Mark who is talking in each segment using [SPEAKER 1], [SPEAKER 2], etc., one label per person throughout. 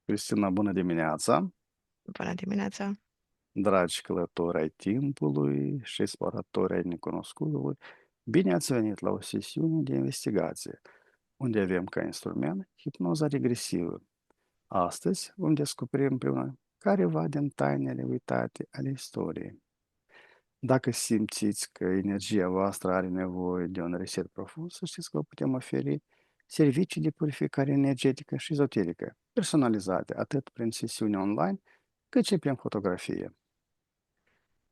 [SPEAKER 1] Cristina, bună dimineața!
[SPEAKER 2] Bună dimineața!
[SPEAKER 1] Dragi călători ai timpului și exploratori ai necunoscutului, bine ați venit la o sesiune de investigație, unde avem ca instrument hipnoza regresivă. Astăzi vom descoperi împreună careva din tainele uitate ale istoriei. Dacă simțiți că energia voastră are nevoie de un reset profund, să știți că vă putem oferi servicii de purificare energetică și ezoterică, personalizate atât prin sesiuni online, cât și prin fotografie.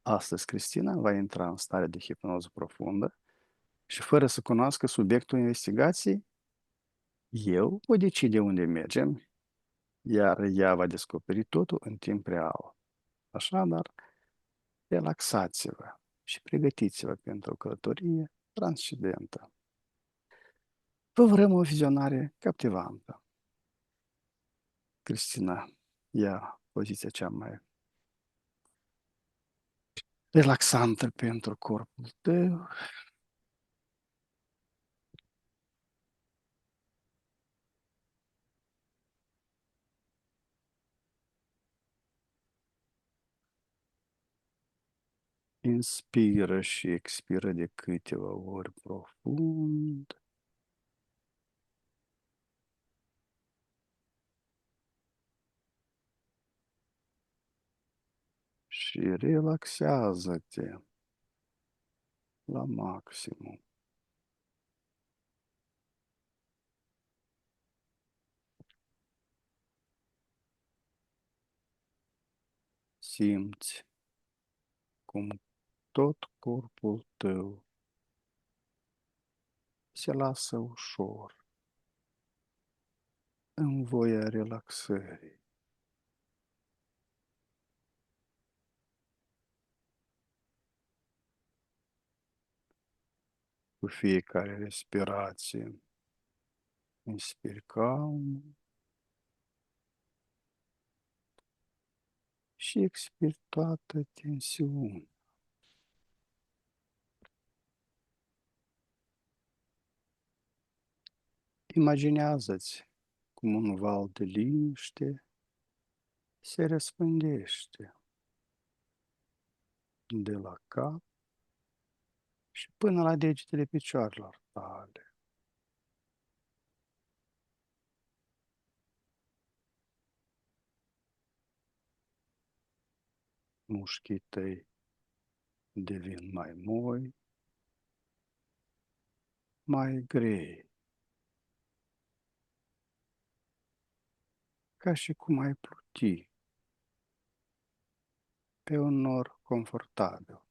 [SPEAKER 1] Astăzi, Cristina va intra în stare de hipnoză profundă și fără să cunoască subiectul investigației, eu voi decide unde mergem, iar ea va descoperi totul în timp real. Așadar, relaxați-vă și pregătiți-vă pentru o călătorie transcendentă. Vă vrem o vizionare captivantă. Cristina, ia poziția cea mai relaxantă pentru corpul tău. Inspiră și expiră de câteva ori profund. Și relaxează-te la maximum. Simți cum tot corpul tău se lasă ușor în voia relaxării. Cu fiecare respirație, inspiri calm și expiri toată tensiunea. Imaginează-ți cum un val de liniște se răspândește de la cap și până la degetele picioarelor tale. Mușchii tăi devin mai moi, mai grei, ca și cum ai pluti pe un nor confortabil.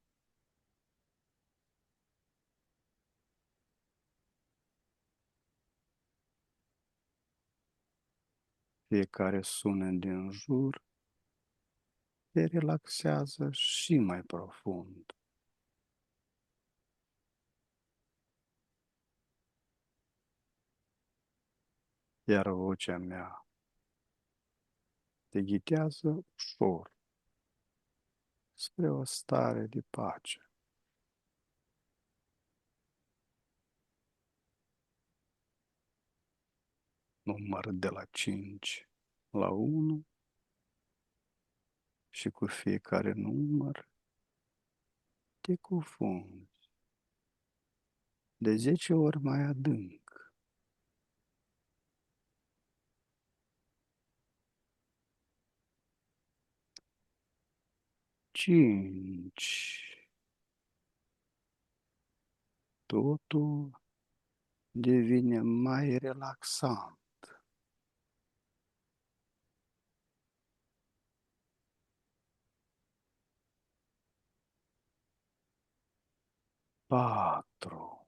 [SPEAKER 1] Fiecare sunet din jur te relaxează și mai profund. Iar vocea mea te ghidează ușor spre o stare de pace. Număr de la 5 la 1 și cu fiecare număr te cufunzi de 10 ori mai adânc. 5. Totul devine mai relaxant. 4.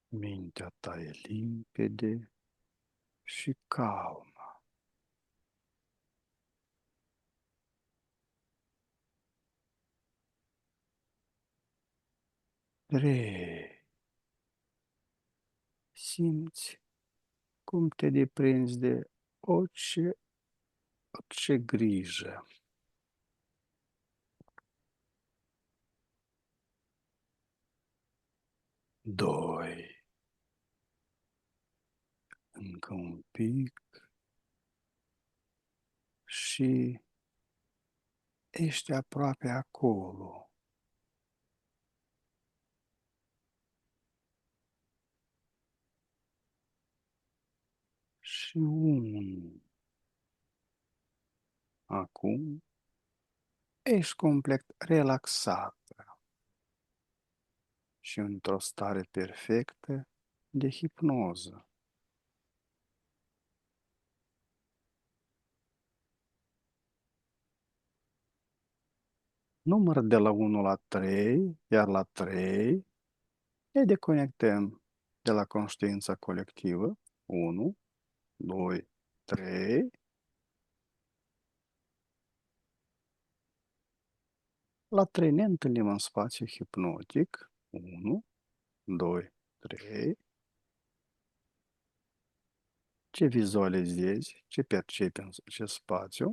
[SPEAKER 1] Mintea ta e limpede și calmă. 3. Simți cum te deprinzi de orice grijă. 2. pic și ești aproape acolo. Și un. Acum ești complet relaxat și într-o stare perfectă de hipnoză. Număr de la 1 la 3, iar la 3 ne deconectăm de la conștiința colectivă. 1, 2, 3. La 3 ne întâlnim în spațiu hipnotic. 1, 2, 3. Ce vizualizezi, ce percepi în acest spațiu?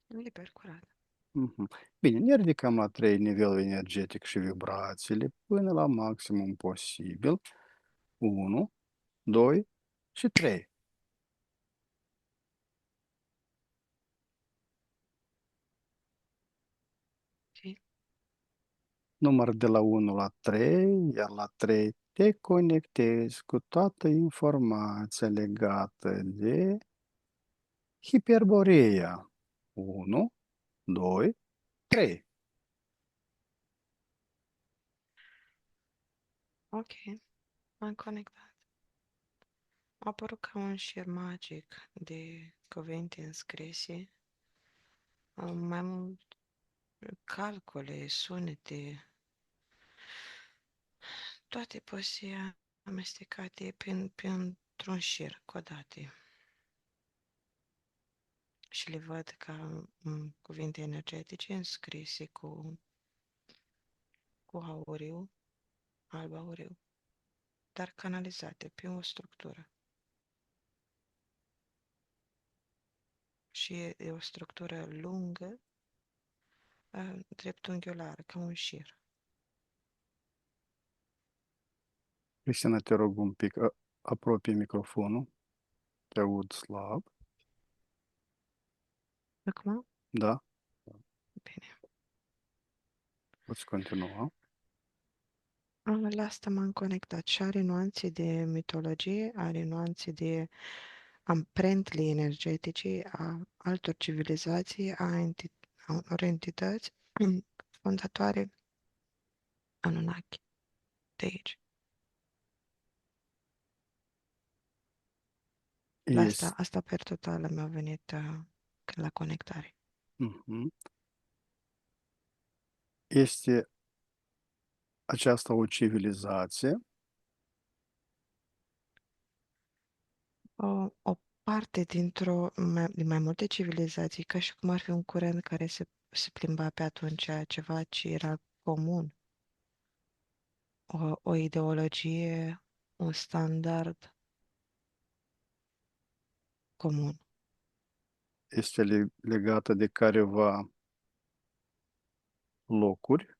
[SPEAKER 2] Liber, curat.
[SPEAKER 1] Mhm. Bine, ne ridicăm la 3 nivelul energetic și vibrațiile până la maximum posibil. 1, 2 și 3.
[SPEAKER 2] Și
[SPEAKER 1] Număr de la 1 la 3, iar la 3 te conectezi cu toată informația legată de hiperboreea. 1, 2, 3.
[SPEAKER 2] ok, m-am conectat. A apărut ca un șir magic de cuvinte înscrise, mai mult calcule, sunete, toate poate amestecate printr-un șir codate. Și le văd ca cuvinte energetice înscrise cu auriu, alb auriu, dar canalizate pe o structură. Și e o structură lungă, dreptunghiulară, ca un șir.
[SPEAKER 1] Cristina, te rog un pic, apropie microfonul. Te aud slab.
[SPEAKER 2] Acum?
[SPEAKER 1] Da?
[SPEAKER 2] Bine.
[SPEAKER 1] Poți continua.
[SPEAKER 2] La asta m-am conectat și are nuanțe de mitologie, are nuanțe de amprentele energetice a altor civilizații, a unor entități fondatoare Anunnaki de aici. La
[SPEAKER 1] Este,
[SPEAKER 2] asta per totală mi-a venit la conectare.
[SPEAKER 1] mhm. Este aceasta o civilizație.
[SPEAKER 2] O parte din mai multe civilizații, ca și cum ar fi un curent care se plimba pe atunci, ceva ce era comun, o ideologie, un standard comun.
[SPEAKER 1] Este legată de careva locuri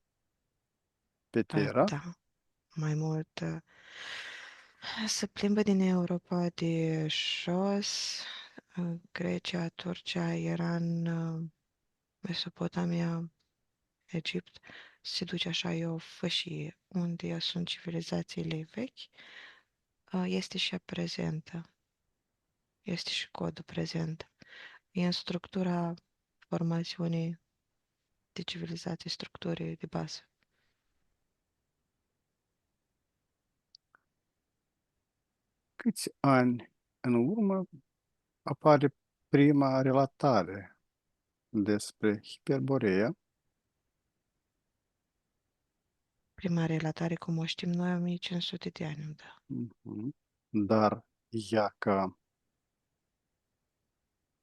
[SPEAKER 1] pe Terra.
[SPEAKER 2] Da, mai mult se plimbă din Europa de jos, Grecia, Turcia, Iran, Mesopotamia, Egipt, se duce așa, e o fășie unde sunt civilizațiile vechi, este și ea prezentă, este și codul prezent. E în structura formațiunii de civilizații, structurii de bază.
[SPEAKER 1] Câți ani în urmă apare prima relatare despre Hiperborea?
[SPEAKER 2] Prima relatare, cum o știm noi, 1500 de ani, da.
[SPEAKER 1] Mhm. Dar ea ca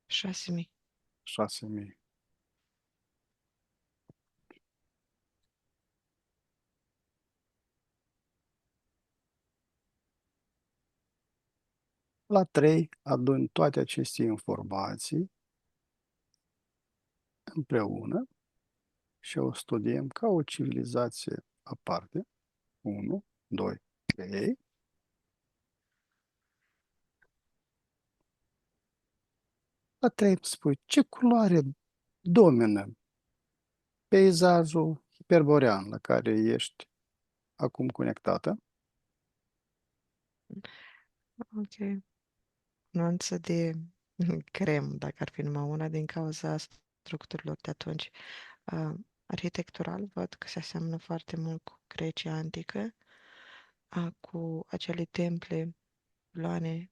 [SPEAKER 2] 6000.
[SPEAKER 1] 6.000. La 3 adun toate aceste informații împreună și o studiem ca o civilizație aparte. 1, 2, 3. La 3 îmi spui ce culoare domină peisajul hiperborean la care ești acum conectată.
[SPEAKER 2] Ok. Nuanță de crem, dacă ar fi numai una, din cauza structurilor de atunci. Arhitectural, văd că se aseamănă foarte mult cu Grecia antică, cu acele temple, loane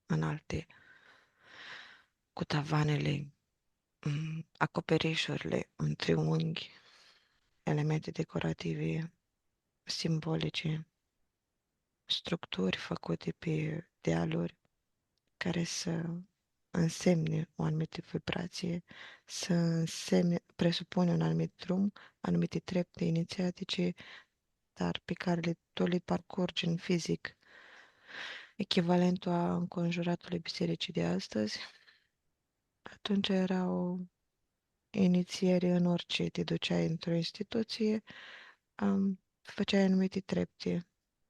[SPEAKER 2] înalte, cu tavanele, acoperișurile în triunghi, elemente decorative, simbolice, structuri făcute pe dealuri care să însemne o anumită vibrație, să însemne, presupune un anumit drum, anumite trepte inițiatice, dar pe care tot le parcurgi în fizic. Echivalentul a înconjuratului bisericii de astăzi, atunci era o inițiere în orice te duceai într-o instituție, făceai anumite trepte,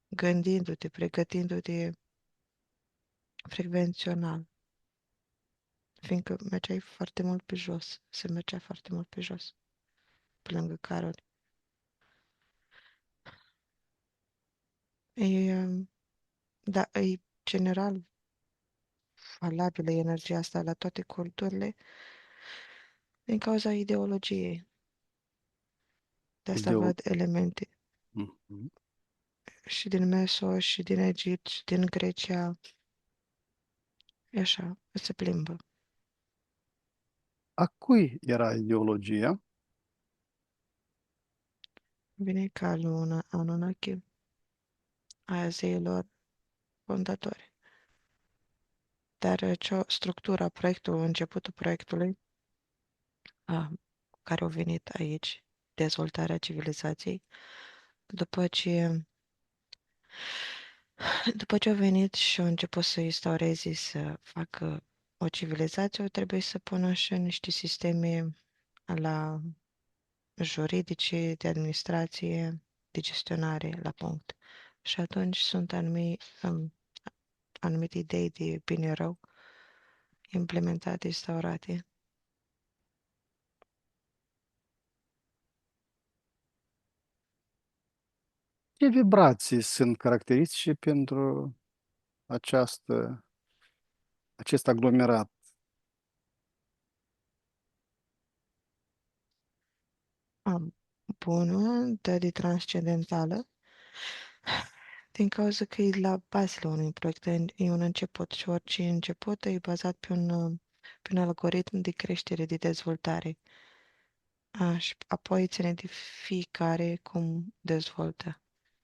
[SPEAKER 2] gândindu-te, pregătindu-te frecvențional, fiindcă mergeai foarte mult pe jos, se mergea foarte mult pe jos, pe lângă caruri. Da, e general valabilă energia asta la toate culturile din cauza ideologiei. De asta
[SPEAKER 1] Ideo...
[SPEAKER 2] văd elemente
[SPEAKER 1] Mhm.
[SPEAKER 2] și din Meso, și din Egipt, și din Grecia. E așa, se plimbă.
[SPEAKER 1] A cui era ideologia?
[SPEAKER 2] Vine ca luna Anunnaki, a zeilor fondatori. Dar structura proiectului, începutul proiectului, care au venit aici, dezvoltarea civilizației, după ce După ce au venit și au început să instaureze, să facă o civilizație, au trebuit să pună și niște sisteme la juridice, de administrație, de gestionare la punct. Și atunci sunt anumite idei de bine-rău implementate, instaurate.
[SPEAKER 1] Ce vibrații sunt caracteristice pentru acest aglomerat?
[SPEAKER 2] Am bună, de transcendentală, din cauza că e la bazele unui proiect, e un început și orice început e bazat pe un algoritm de creștere, de dezvoltare. Și apoi ține de fiecare cum dezvoltă.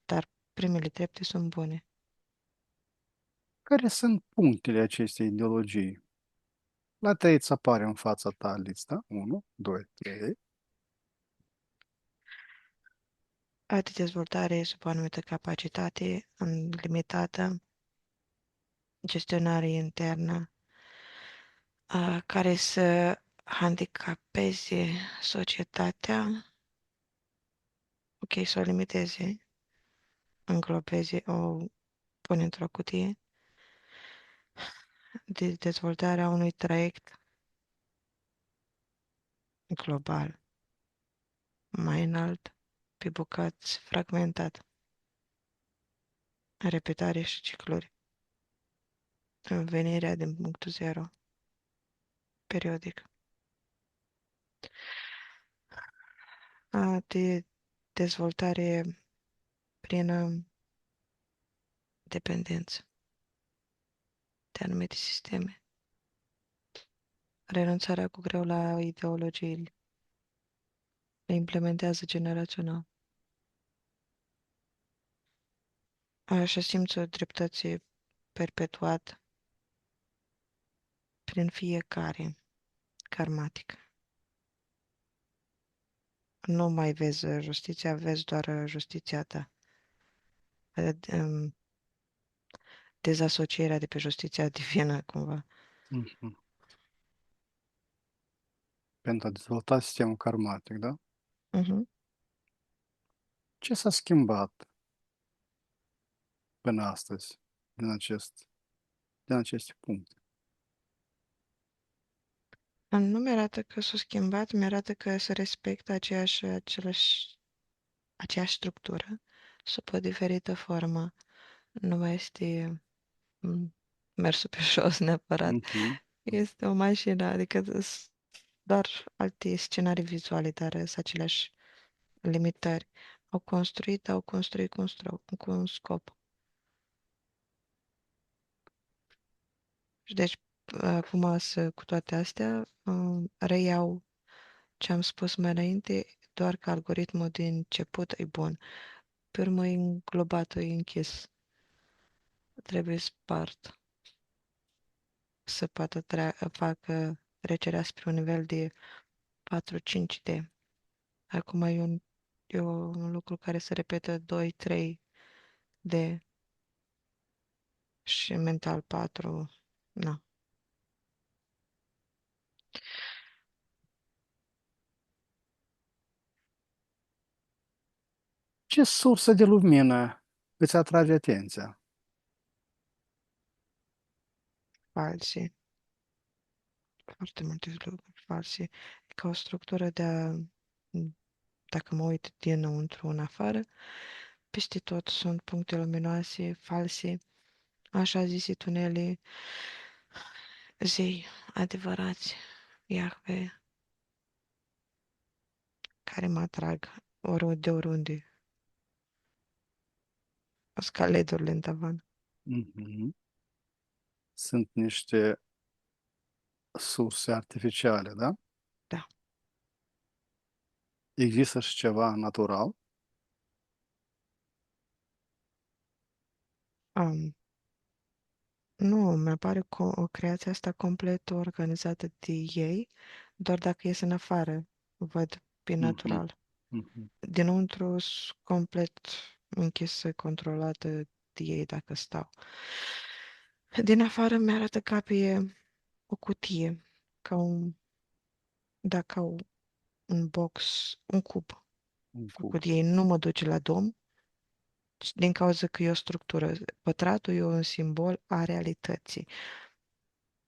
[SPEAKER 2] Dar primele trepte sunt bune.
[SPEAKER 1] Care sunt punctele acestei ideologii? La 3 îți apare în fața ta lista. 1, 2, 3.
[SPEAKER 2] De dezvoltare sub o anumită capacitate limitată, gestionare internă, care să handicapeze societatea, ok, să o limiteze, înglobeze, o pune într-o cutie, de dezvoltarea unui traiect global, mai înalt, pe bucăți, fragmentat, repetare și cicluri, venirea din punctul zero, periodic, de dezvoltare prin dependență de anumite sisteme, renunțarea cu greu la ideologiile, le implementează generațional. Așa simțul dreptății perpetuat prin fiecare, karmatic. Nu mai vezi justiția, vezi doar justiția ta. Dezasocierea de pe justiția divină, cumva.
[SPEAKER 1] Mhm. Pentru a dezvolta sistemul karmatic, da?
[SPEAKER 2] Mhm.
[SPEAKER 1] Ce s-a schimbat până astăzi din aceste puncte?
[SPEAKER 2] Nu mi-arată că s-a schimbat, mi-arată că se respectă aceeași structură, sub o diferită formă. Nu mai este mm, mersul pe jos neapărat.
[SPEAKER 1] Mhm.
[SPEAKER 2] Este o mașină, adică doar alte scenarii vizuale, dar sunt aceleași limitări. Au construit cu un scop. Și deci, acum, cu toate astea, reiau ce am spus mai înainte, doar că algoritmul din început e bun. Pe urmă e înglobat, e închis. Trebuie spart să poată facă trecerea spre un nivel de 4-5D. Acum e un lucru care se repetă 2-3D și mental 4. Na.
[SPEAKER 1] Ce sursă de lumină îți atrage atenția?
[SPEAKER 2] False. Foarte multe lucruri false. E ca o structură dacă mă uit dinăuntru în afară, peste tot sunt puncte luminoase, false, așa zise tunele, zei adevărați, Iahve, care mă atrag oriunde, scaledurile în tavan.
[SPEAKER 1] Mhm. Sunt niște surse artificiale, da?
[SPEAKER 2] Da.
[SPEAKER 1] Există și ceva natural?
[SPEAKER 2] Um, nu, mi-apare o creație asta complet organizată de ei, doar dacă ies în afară, văd pe
[SPEAKER 1] Mhm.
[SPEAKER 2] natural.
[SPEAKER 1] Mhm.
[SPEAKER 2] Dinăuntru sunt complet închisă, controlată de ei dacă stau. Din afară mi-arată ca pe o cutie, ca un, da, ca un box, un cub
[SPEAKER 1] Un cub.
[SPEAKER 2] făcut de ei. Nu mă duce la dom, din cauza că e o structură. Pătratul e un simbol a realității.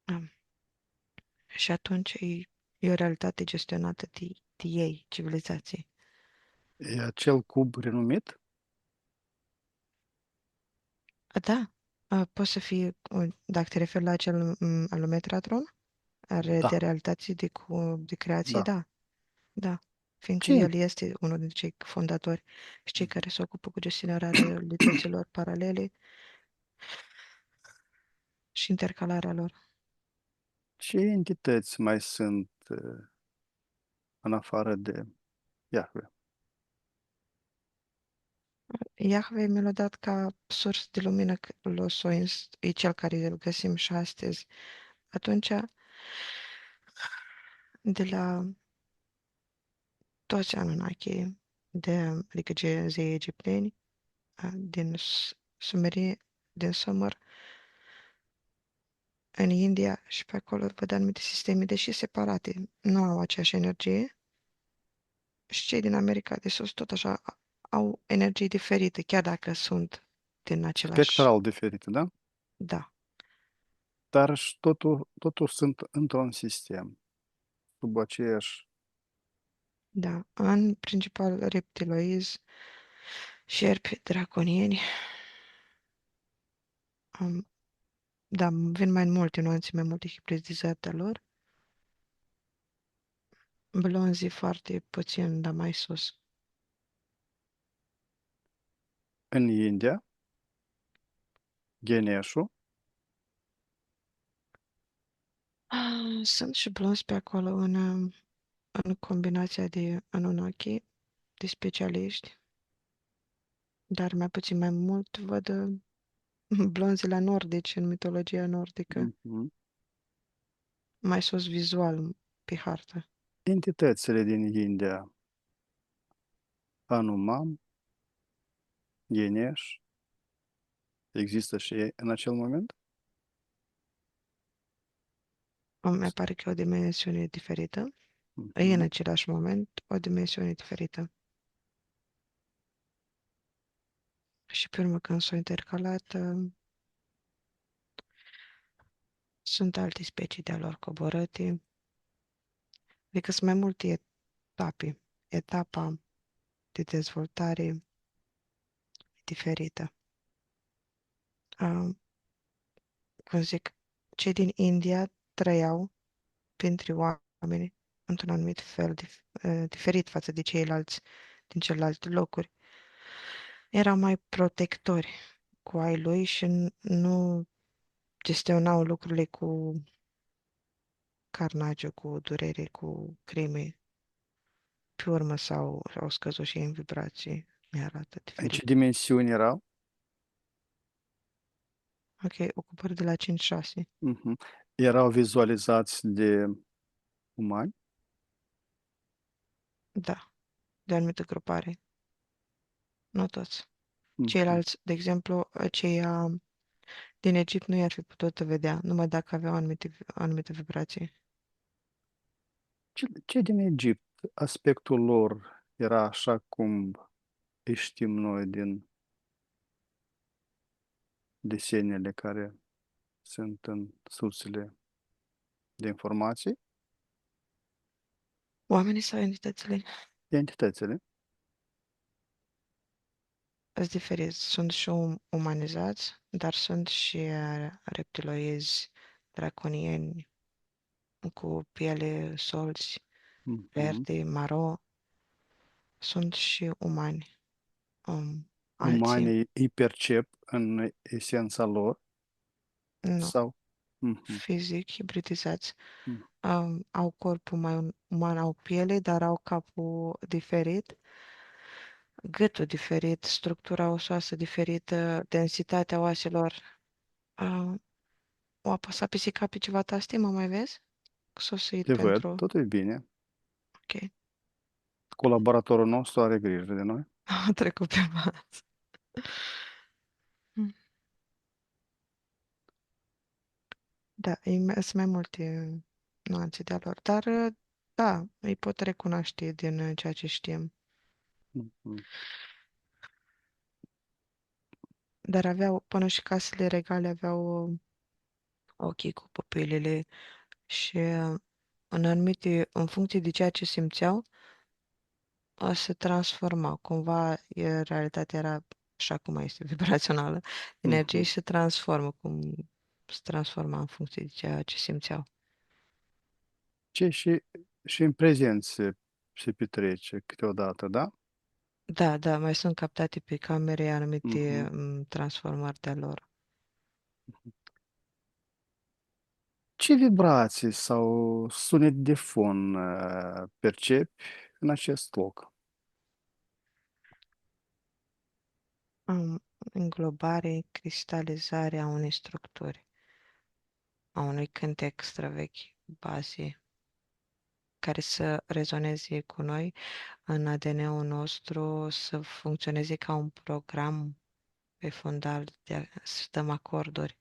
[SPEAKER 2] Am. Și atunci e o realitate gestionată de ei, civilizații.
[SPEAKER 1] E acel cub renumit?
[SPEAKER 2] Da, poate să fie, dacă te referi la acel alumetratron, are de
[SPEAKER 1] Da,
[SPEAKER 2] realitate de creație,
[SPEAKER 1] da.
[SPEAKER 2] da, da. Fiindcă
[SPEAKER 1] Ce,
[SPEAKER 2] el este unul dintre cei fondatori și cei care se ocupă cu gestionarea realităților paralele și intercalarea lor.
[SPEAKER 1] ce entități mai sunt în afară de Iahve?
[SPEAKER 2] Iahve mi l-a dat ca sursă de lumină, că e cel care îl găsim și astăzi. Atunci, de la toți Anunnaki, adică zei egipteni, din Sumerie, din Sumer, în India și pe acolo văd anumite sisteme, deși separate, nu au aceeași energie. Și cei din America de Sus tot așa au energii diferite, chiar dacă sunt din același,
[SPEAKER 1] Spectral diferite, da?
[SPEAKER 2] da,
[SPEAKER 1] Dar și totul sunt într-un sistem, sub aceeași...
[SPEAKER 2] da, în principal reptiloizi, șerpi, draconieni, um, da, vin mai multe nuanțe, mai multe hibridizări de lor, blonzii foarte puțin, dar mai sus.
[SPEAKER 1] În India, Ganeshu,
[SPEAKER 2] Sunt și blonzi pe acolo în combinația de Anunnaki, de specialiști, dar mai mult văd blonzii la nordici în mitologia nordică,
[SPEAKER 1] mhm,
[SPEAKER 2] mai sus vizual pe hartă.
[SPEAKER 1] entitățile din India, Hanuman, Ganesh, există și ei în acel moment?
[SPEAKER 2] Îmi pare că e o dimensiune diferită. E în
[SPEAKER 1] Mhm.
[SPEAKER 2] același moment o dimensiune diferită. Și pe urmă când s-au intercalat, sunt alte specii de-a lor coborâte, Adică sunt mai multe etape. Etapa de dezvoltare e diferită. Uh, Cum zic, cei din India trăiau printre oameni într-un anumit fel diferit față de ceilalți din celelalte locuri. Erau mai protectori cu ai lui și nu gestionau lucrurile cu carnage, cu durere, cu crime. Pe urmă au scăzut și ei în vibrații. Mi-arată
[SPEAKER 1] În ce
[SPEAKER 2] diferit.
[SPEAKER 1] dimensiuni erau?
[SPEAKER 2] Ok, ocupări de la 5-6.
[SPEAKER 1] Mhm. Erau vizualizați de umani?
[SPEAKER 2] Da, de o anumită grupare. Nu toți.
[SPEAKER 1] Mhm.
[SPEAKER 2] Ceilalți, de exemplu, aceia din Egipt nu i-ar fi putut vedea, numai dacă aveau anumite vibrații.
[SPEAKER 1] Ce din Egipt, aspectul lor era așa cum îi știm noi din desenele care sunt în sursele de informații,
[SPEAKER 2] Oamenii sau entitățile
[SPEAKER 1] entitățile.
[SPEAKER 2] sunt diferiți. Sunt și umanizați, dar sunt și reptiloizi, draconieni, cu piele solți,
[SPEAKER 1] Mhm.
[SPEAKER 2] verde, maro. Sunt și umani. Alții,
[SPEAKER 1] Umanii îi percep în esența lor
[SPEAKER 2] nu,
[SPEAKER 1] sau? Mhm.
[SPEAKER 2] fizic, hibridizați.
[SPEAKER 1] Mhm.
[SPEAKER 2] Au corpul mai uman, au piele, dar au capul diferit, gâtul diferit, structura osoasă diferită, densitatea oaselor. Um, O apăsat pisica pe ceva tastii, mă mai vezi? Sosit
[SPEAKER 1] Te văd,
[SPEAKER 2] pentru...
[SPEAKER 1] totul e bine.
[SPEAKER 2] Ok.
[SPEAKER 1] Colaboratorul nostru are grijă de noi.
[SPEAKER 2] A trecut pe masă. Mm. Da, sunt mai multe nuanțe de-a lor, dar da, îi pot recunoaște din ceea ce știm.
[SPEAKER 1] Mhm.
[SPEAKER 2] Dar aveau, până și casele regale aveau ochii cu pupilele și în funcție de ceea ce simțeau, se transforma. Cumva realitatea era așa cum este, vibrațională. Energie
[SPEAKER 1] Mhm.
[SPEAKER 2] și se transformă, se transforma în funcție de ceea ce simțeau.
[SPEAKER 1] Ce și în prezent se petrece câteodată, da?
[SPEAKER 2] Da, da, mai sunt captate pe camere anumite
[SPEAKER 1] Mhm.
[SPEAKER 2] transformări de lor.
[SPEAKER 1] Ce vibrații sau sunet de fon percepi în acest loc?
[SPEAKER 2] Înglobare, cristalizare a unei structuri, a unui cântec străvechi, baze, care să rezoneze cu noi în ADN-ul nostru, să funcționeze ca un program pe fundal, să dăm acorduri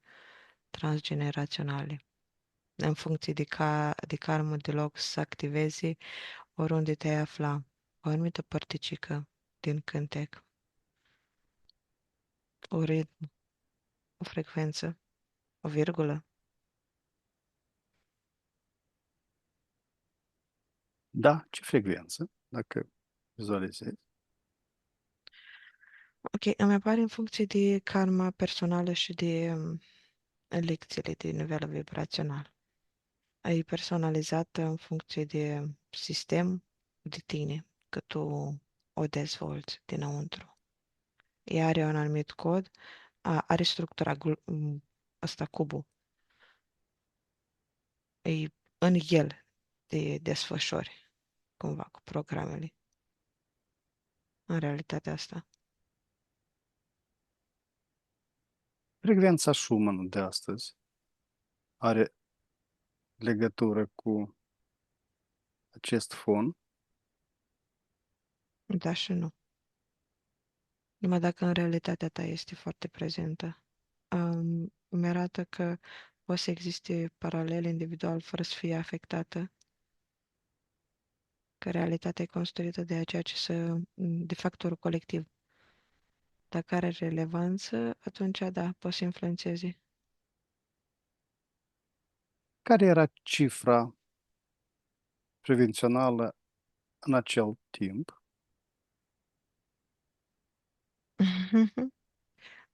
[SPEAKER 2] transgeneraționale. În funcție de karmă de loc să activezi oriunde te-ai afla, o anumită părticică din cântec, o ritm, o frecvență, o virgulă.
[SPEAKER 1] Da, ce frecvență, dacă vizualizezi.
[SPEAKER 2] Ok, îmi apare în funcție de karma personală și de lecțiile de nivel vibrațional. E personalizată în funcție de sistem, de tine, că tu o dezvolți dinăuntru. Ea are un anumit cod, are structura, ăsta, cubul, e în el de desfășori, cumva, cu programele, în realitatea asta.
[SPEAKER 1] Frecvența Schumann de astăzi are legătură cu acest fon.
[SPEAKER 2] Da și nu. Numai dacă în realitatea ta este foarte prezentă. Îmi arată că poate să existe paralel individual fără să fie afectată, că realitatea e construită de ceea ce de factorul colectiv. Dacă are relevanță, atunci da, poți să influențeze.
[SPEAKER 1] Care era cifra prevențională în acel timp.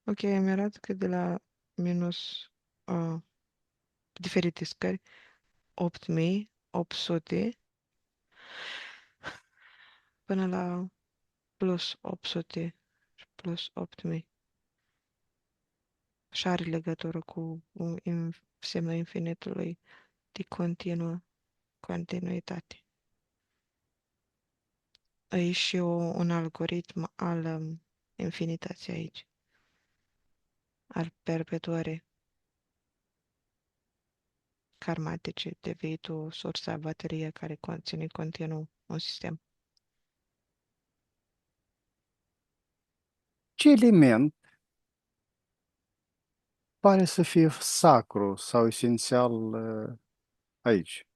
[SPEAKER 2] Ok, îmi arată că de la minus uh, diferite scări, 8800 până la plus 800 și plus 8000. Și are legătură cu semnul infinitului de continuitate. E și un algoritm al infinității aici, al perpetuării karmatice, devii tu o sursă a baterie care conține continuu un sistem.
[SPEAKER 1] Ce element pare să fie sacru sau esențial aici?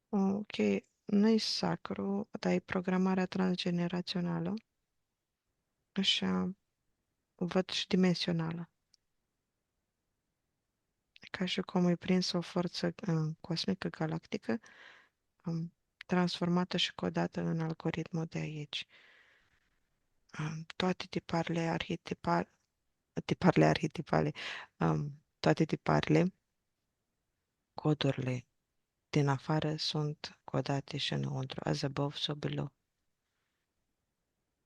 [SPEAKER 2] Ok, nu e sacru, dar e programarea transgenerațională, așa văd și dimensională. Ca și cum e prins o forță cosmică galactică, transformată și codată în algoritmul de aici. Toate tiparele arhetipale, toate tiparele, codurile din afară sunt codate și înăuntru, as above, so below.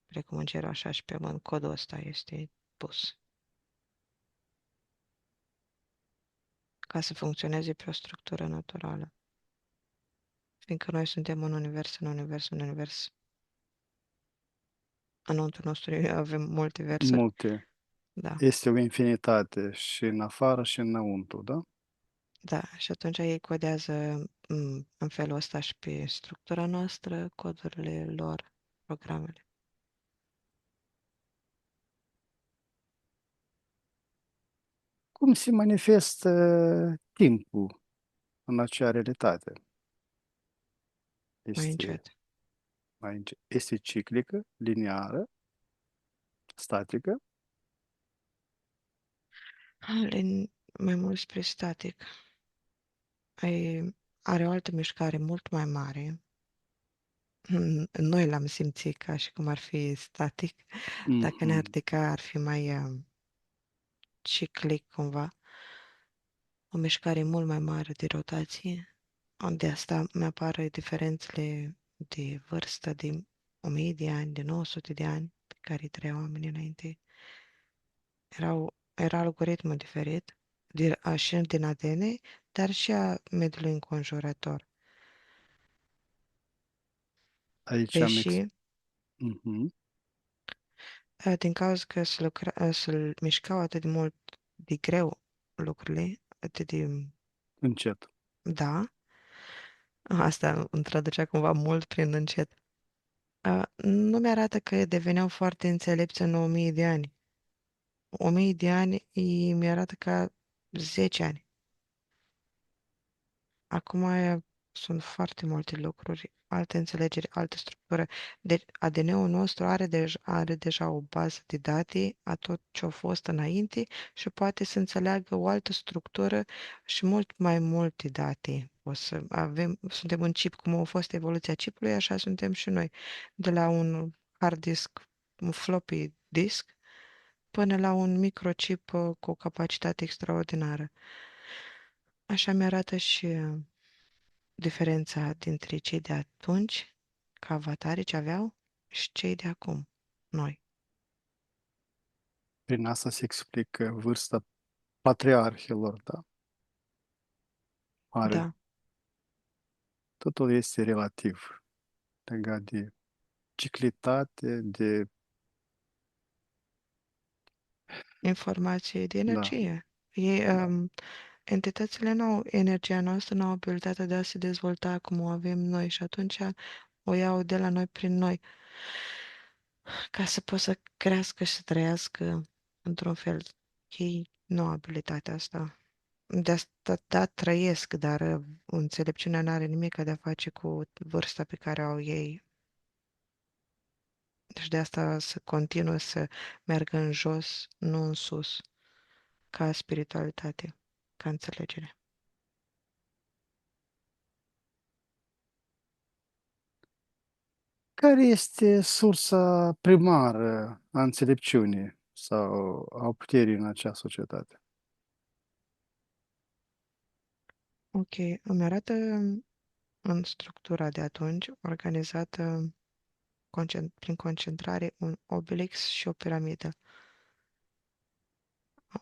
[SPEAKER 2] Precum în cer, așa și pe pământ, codul ăsta este pus ca să funcționeze pe o structură naturală. Fiindcă noi suntem un univers, un univers, un univers. Înăuntru nostru avem multe versuri.
[SPEAKER 1] Multe.
[SPEAKER 2] Da,
[SPEAKER 1] Este o infinitate și în afară și înăuntru, da?
[SPEAKER 2] da. Și atunci ei codează în felul ăsta și pe structura noastră, codurile lor, programele.
[SPEAKER 1] Cum se manifestă timpul în acea realitate?
[SPEAKER 2] Mai
[SPEAKER 1] Este,
[SPEAKER 2] încet.
[SPEAKER 1] este ciclică, lineară, statică?
[SPEAKER 2] Mai mult spre static. Are o altă mișcare mult mai mare. Noi l-am simțit ca și cum ar fi static. Dacă ne-ar
[SPEAKER 1] Mhm.
[SPEAKER 2] ridica, ar fi mai ciclic cumva. O mișcare mult mai mare de rotație. De asta mi-apar diferențele de vârstă de 1000 de ani, de 900 de ani pe care îi trăiau oamenii înainte. Era algoritmul diferit, și din ADN, dar și a mediului înconjurător.
[SPEAKER 1] Aici am
[SPEAKER 2] Deși,
[SPEAKER 1] Mhm.
[SPEAKER 2] din cauza că să-l mișcau atât de mult de greu lucrurile, atât de,
[SPEAKER 1] Încet.
[SPEAKER 2] da, asta îmi traducea cumva mult prin încet. Nu mi-arată că deveneau foarte înțelepți în 1000 de ani. 1000 de ani mi-arată ca 10 ani. Acum sunt foarte multe lucruri, alte înțelegeri, alte structură. Deci ADN-ul nostru are deja o bază de date a tot ce a fost înainte și poate să înțeleagă o altă structură și mult mai multe date. Suntem un chip, cum a fost evoluția chipului, așa suntem și noi. De la un hard disk, un floppy disk, până la un microchip cu o capacitate extraordinară. Așa mi-arată și diferența dintre cei de atunci, ca avatari ce aveau, și cei de acum, noi.
[SPEAKER 1] Prin asta se explică vârsta patriarhilor, da? Are.
[SPEAKER 2] Da,
[SPEAKER 1] Totul este relativ legat de ciclitate, de,
[SPEAKER 2] informație de
[SPEAKER 1] da,
[SPEAKER 2] energie. Ei,
[SPEAKER 1] da.
[SPEAKER 2] entitățile nu au energia noastră, nu au abilitatea de a se dezvolta cum o avem noi și atunci o iau de la noi prin noi, ca să poată să crească și să trăiască într-un fel. Ei nu au abilitatea asta. De asta, da, trăiesc, dar înțelepciunea nu are nimic de a face cu vârsta pe care o au ei. Deci de asta să continuă să meargă în jos, nu în sus, ca spiritualitate, ca înțelegere.
[SPEAKER 1] Care este sursa primară a înțelepciunii sau a puterii în acea societate?
[SPEAKER 2] Ok, îmi arată în structura de atunci, organizată prin concentrare, un obelix și o piramidă.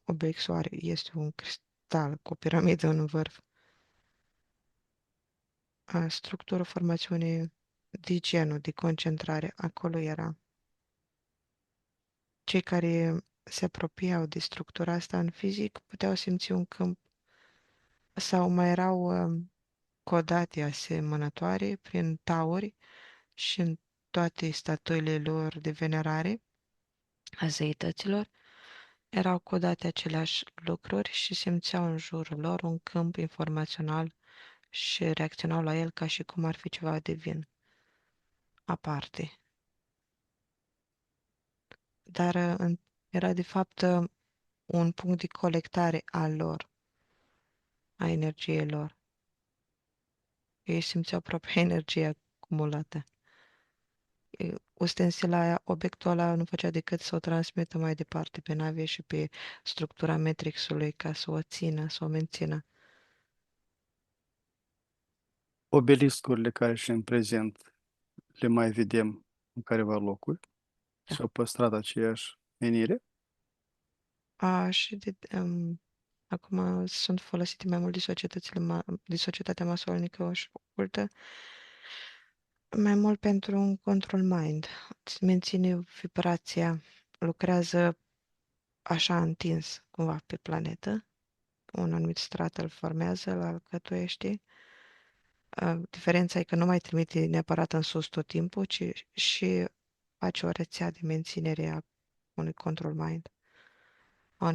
[SPEAKER 2] Obelixul este un cristal cu o piramidă în vârf. Structură, formațiune, genul de concentrare, acolo era. Cei care se apropiau de structura asta în fizic puteau simți un câmp sau mai erau codate asemănătoare prin tauri și în toate statuile lor de venerare a zeităților erau codate aceleași lucruri și simțeau în jurul lor un câmp informațional și reacționau la el ca și cum ar fi ceva divin, aparte. Dar era de fapt un punct de colectare al lor, a energiei lor. Ei simțeau propria energie acumulată. Ustensila aia, obiectul ăla nu făcea decât să o transmită mai departe pe nave și pe structura Matrixului ca să o țină, să o mențină.
[SPEAKER 1] Obeliscurile care și în prezent le mai vedem în careva locuri
[SPEAKER 2] Da.
[SPEAKER 1] și au păstrat aceeași menire.
[SPEAKER 2] Și acum sunt folosite mai mult de de societatea masonică și ocultă, mai mult pentru un control mind. Îți menține vibrația, lucrează așa întins cumva pe planetă, un anumit strat îl formează, îl alcătuiește. Diferența e că nu mai trimite neapărat în sus tot timpul, ci și face o rețea de menținere a unui control mind, a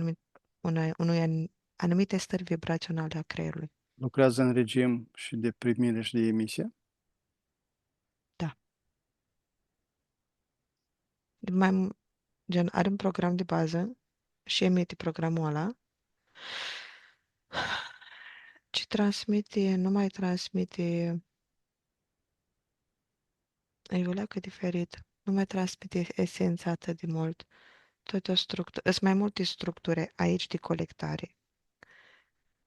[SPEAKER 2] anumite stări vibraționale a creierului.
[SPEAKER 1] Lucrează în regim și de primire și de emisie.
[SPEAKER 2] Da. Gen, are un program de bază și emite programul ăla, ci transmite, nu mai transmite, e o leacă diferit, nu mai transmite esența atât de mult. Tot o structură, sunt mai multe structuri aici de colectare.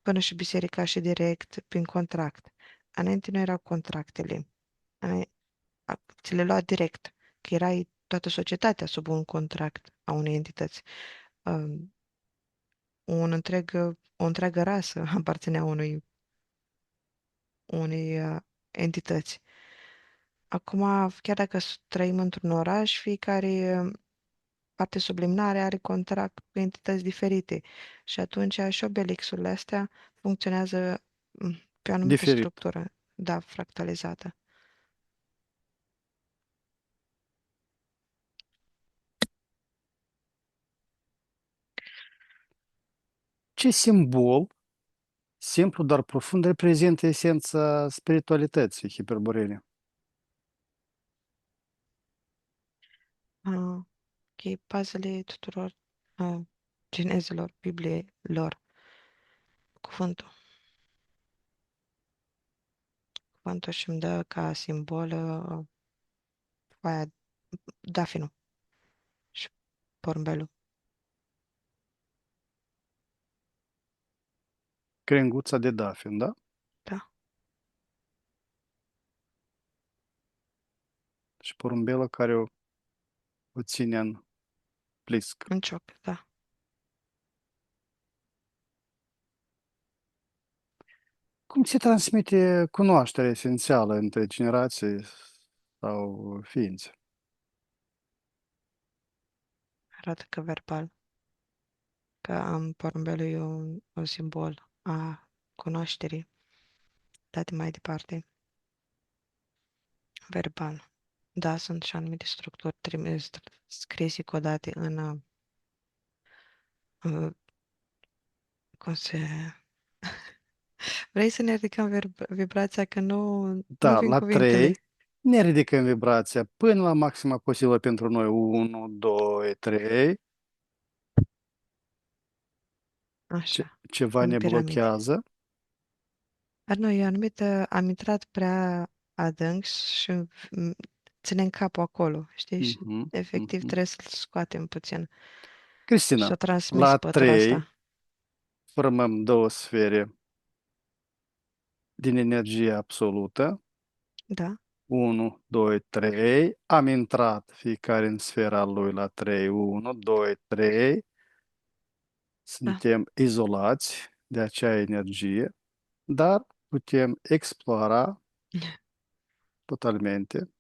[SPEAKER 2] Până și biserica și direct prin contract. Înainte nu erau contractele. Ți le lua direct, că erai toată societatea sub un contract a unei entități. Um, o întreagă rasă aparținea unei entități. Acum, chiar dacă trăim într-un oraș, fiecare parte subliminare are contract cu entități diferite și atunci și obelixurile astea funcționează pe o anumită
[SPEAKER 1] Diferit.
[SPEAKER 2] structură, da, fractalizată.
[SPEAKER 1] Ce simbol, simplu, dar profund, reprezintă esența spiritualității hiperborene?
[SPEAKER 2] Ok, puzzle tuturor genezelor, Bibliei lor, cuvântul. Cuvântul și îmi dă ca simbol aia, dafinul și porumbelul.
[SPEAKER 1] Crenguța de Dafin, da?
[SPEAKER 2] Da,
[SPEAKER 1] Și porumbelă care o ține în plisc.
[SPEAKER 2] în cioc, da.
[SPEAKER 1] Cum se transmite cunoașterea esențială între generații sau ființe?
[SPEAKER 2] Arată că verbal, că am porumbelul e un simbol a cunoașterii date mai departe, verbal. Da, sunt și anumite structuri scrise codate în cum se... Vrei să ne ridicăm vibrația că nu
[SPEAKER 1] Da,
[SPEAKER 2] vin
[SPEAKER 1] la 3
[SPEAKER 2] cuvintele.
[SPEAKER 1] ne ridicăm vibrația până la maxima posibilă pentru noi. 1, 2, 3.
[SPEAKER 2] Așa,
[SPEAKER 1] Ceva
[SPEAKER 2] în
[SPEAKER 1] ne
[SPEAKER 2] piramide.
[SPEAKER 1] blochează.
[SPEAKER 2] Dar nu, am intrat prea adânc și ținem capul acolo, știi? Și
[SPEAKER 1] Mhm,
[SPEAKER 2] efectiv
[SPEAKER 1] mhm.
[SPEAKER 2] trebuie să-l scoatem puțin și
[SPEAKER 1] Cristina,
[SPEAKER 2] o transmis
[SPEAKER 1] la
[SPEAKER 2] pătura
[SPEAKER 1] 3
[SPEAKER 2] asta.
[SPEAKER 1] formăm două sfere din energie absolută.
[SPEAKER 2] Da?
[SPEAKER 1] 1, 2, 3. Am intrat fiecare în sfera lui la 3. 1, 2, 3.
[SPEAKER 2] Da.
[SPEAKER 1] Suntem izolați de acea energie, dar putem explora totalmente.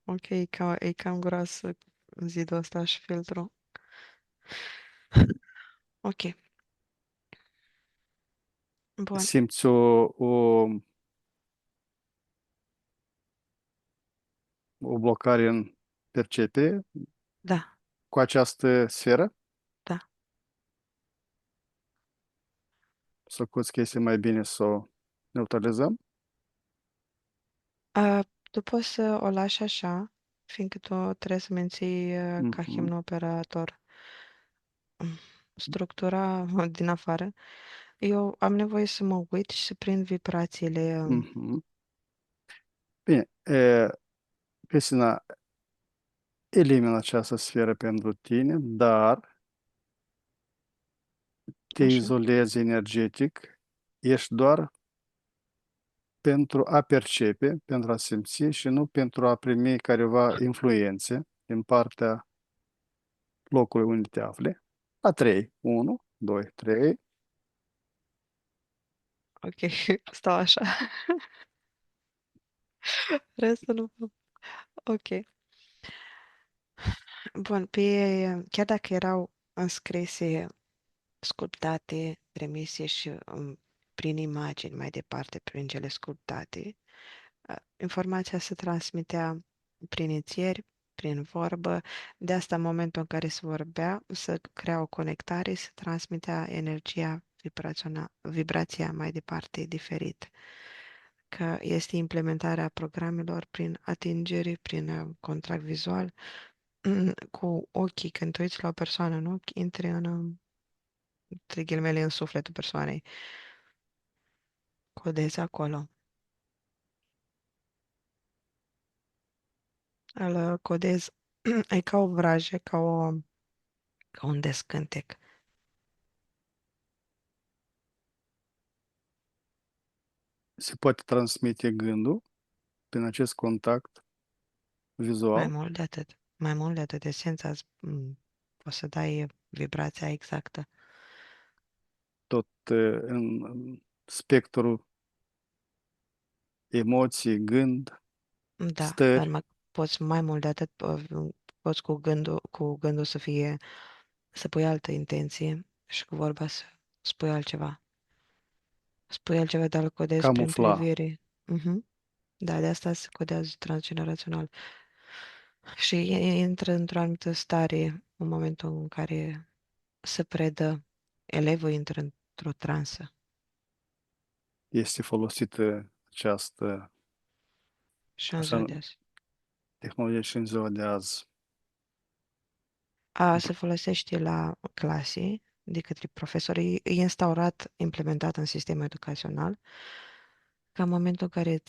[SPEAKER 2] Ok, e cam groasă zidul ăsta și filtru. Ok, bun.
[SPEAKER 1] Simți o blocare în percepere
[SPEAKER 2] Da,
[SPEAKER 1] cu această sferă?
[SPEAKER 2] da.
[SPEAKER 1] Socoți că este mai bine să o neutralizăm?
[SPEAKER 2] Tu poți să o lași așa, fiindcă tu trebuie să menții ca
[SPEAKER 1] Mhm,
[SPEAKER 2] himnoperator structura din afară. Eu am nevoie să mă uit și să prind vibrațiile.
[SPEAKER 1] mhm. Bine, Cristina, elimină această sferă pentru tine, dar te
[SPEAKER 2] Așa?
[SPEAKER 1] izolezi energetic, ești doar pentru a percepe, pentru a simți și nu pentru a primi careva influențe din partea locului unde te afli. La 3, 1, 2, 3.
[SPEAKER 2] Ok, stau așa. Restul nu pot. Ok. Bun, chiar dacă erau înscrise, sculptate, trimise și prin imagini mai departe, prin cele sculptate, informația se transmitea prin inițieri, prin vorbă. De asta, în momentul în care se vorbea, se crea o conectare, se transmitea energia vibrația mai departe, diferit. Că este implementarea programelor prin atingere, prin contract vizual, cu ochii, când te uiți la o persoană în ochi, intri între ghilimele, în sufletul persoanei. Codezi acolo. Îl codezi, e ca o vrajă, ca un descântec.
[SPEAKER 1] Se poate transmite gândul prin acest contact
[SPEAKER 2] Mai
[SPEAKER 1] vizual,
[SPEAKER 2] mult de atât. Mai mult de atât, esența, poți să dai vibrația exactă.
[SPEAKER 1] tot în spectrul emoții, gând,
[SPEAKER 2] Da, dar
[SPEAKER 1] stări.
[SPEAKER 2] poți mai mult de atât, poți cu gândul să pui altă intenție și cu vorba să spui altceva. Spui altceva, dar îl codezi prin
[SPEAKER 1] Camufla.
[SPEAKER 2] privire. Mhm. Da, de asta se codează transgenerațional. Și intră într-o anumită stare în momentul în care se predă, elevul intră într-o transă.
[SPEAKER 1] Este folosită această
[SPEAKER 2] Și în ziua
[SPEAKER 1] așa,
[SPEAKER 2] de azi.
[SPEAKER 1] tehnologie și în ziua de azi.
[SPEAKER 2] Se folosește la clase de către profesori, e instaurat, implementat în sistemul educațional, ca în momentul în care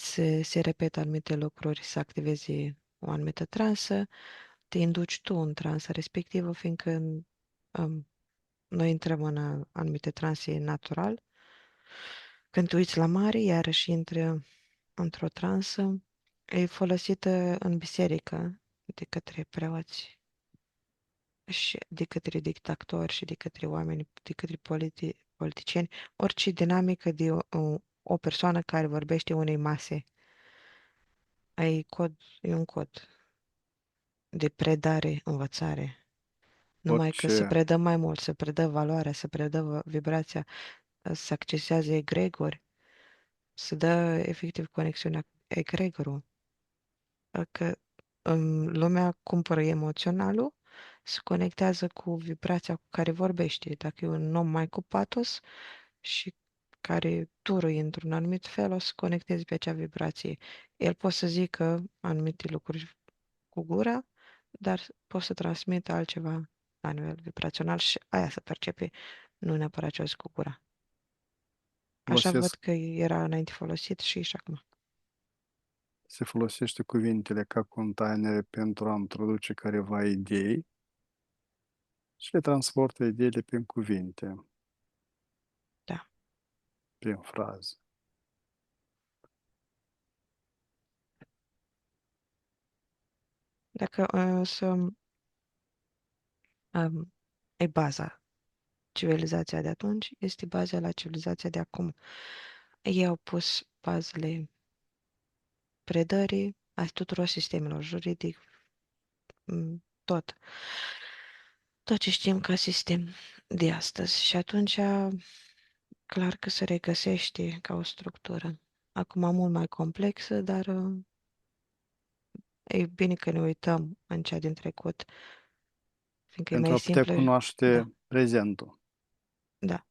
[SPEAKER 2] se repetă anumite lucruri să activezi o anumită transă, te induci tu în transa respectivă, fiindcă noi intrăm în anumite transe natural. Când te uiți la mare, iarăși intră într-o transă, e folosită în biserică de către preoți și de către dictatori și de către oameni, de către politicieni, orice dinamică de o persoană care vorbește unei mase. E un cod de predare, învățare. Numai că se
[SPEAKER 1] Orice,
[SPEAKER 2] predă mai mult, se predă valoarea, se predă vibrația, se accesează egregori, se dă efectiv conexiunea egregorul. Că în lumea cumpără emoționalul, se conectează cu vibrația cu care vorbește. Dacă e un om mai cu patos și care turăi într-un anumit fel, o să conectezi pe acea vibrație. El poate să zică anumite lucruri cu gura, dar poate să transmită altceva la nivel vibrațional și aia să percepe, nu neapărat ce o zic cu gura. Așa văd
[SPEAKER 1] folosesc
[SPEAKER 2] că era înainte folosit și acum.
[SPEAKER 1] Se folosește cuvintele ca containere pentru a introduce careva idei și le transportă ideile prin cuvinte,
[SPEAKER 2] Da.
[SPEAKER 1] prin fraze.
[SPEAKER 2] Dacă e baza, civilizația de atunci este baza la civilizația de acum. Ei au pus bazele predării a tuturor sistemelor juridic, tot. Tot ce știm ca sistem de astăzi. Și atunci, clar că se regăsește ca o structură. Acum mult mai complexă, dar e bine că ne uităm în cea din trecut, fiindcă e
[SPEAKER 1] Pentru
[SPEAKER 2] mai
[SPEAKER 1] a putea
[SPEAKER 2] simplă. Da,
[SPEAKER 1] cunoaște prezentul.
[SPEAKER 2] da.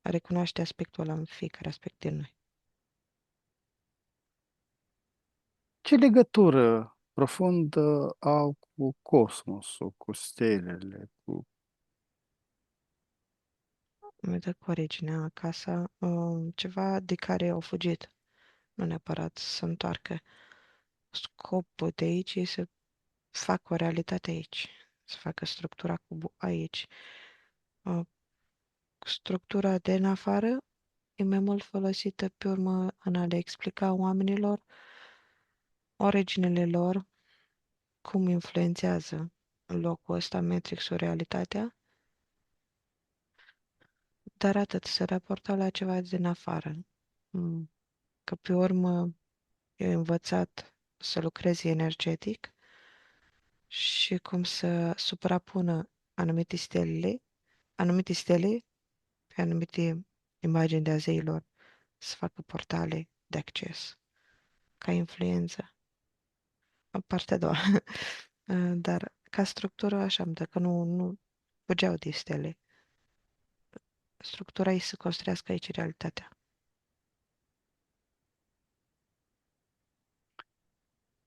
[SPEAKER 2] A recunoaște aspectul ăla în fiecare aspect din noi.
[SPEAKER 1] Ce legătură profundă au cu cosmosul, cu stelele, cu...
[SPEAKER 2] Îmi dă cu originea acasă, ceva de care au fugit, nu neapărat să se întoarcă. Scopul de aici e să facă o realitate aici, să facă structura aici. Uh, Structura de în afară e mai mult folosită pe urmă în a le explica oamenilor originele lor, cum influențează în locul ăsta Matrix-ul realitatea, dar atât, se raporta la ceva din afară. Că pe urmă eu învățat să lucrez energetic și cum să suprapună anumite stele pe anumite imagini de a zeilor, să facă portale de acces, ca influență. Partea a doua. Dar ca structură așa, dacă nu fugeau de stele. Structura ei să construiască aici realitatea.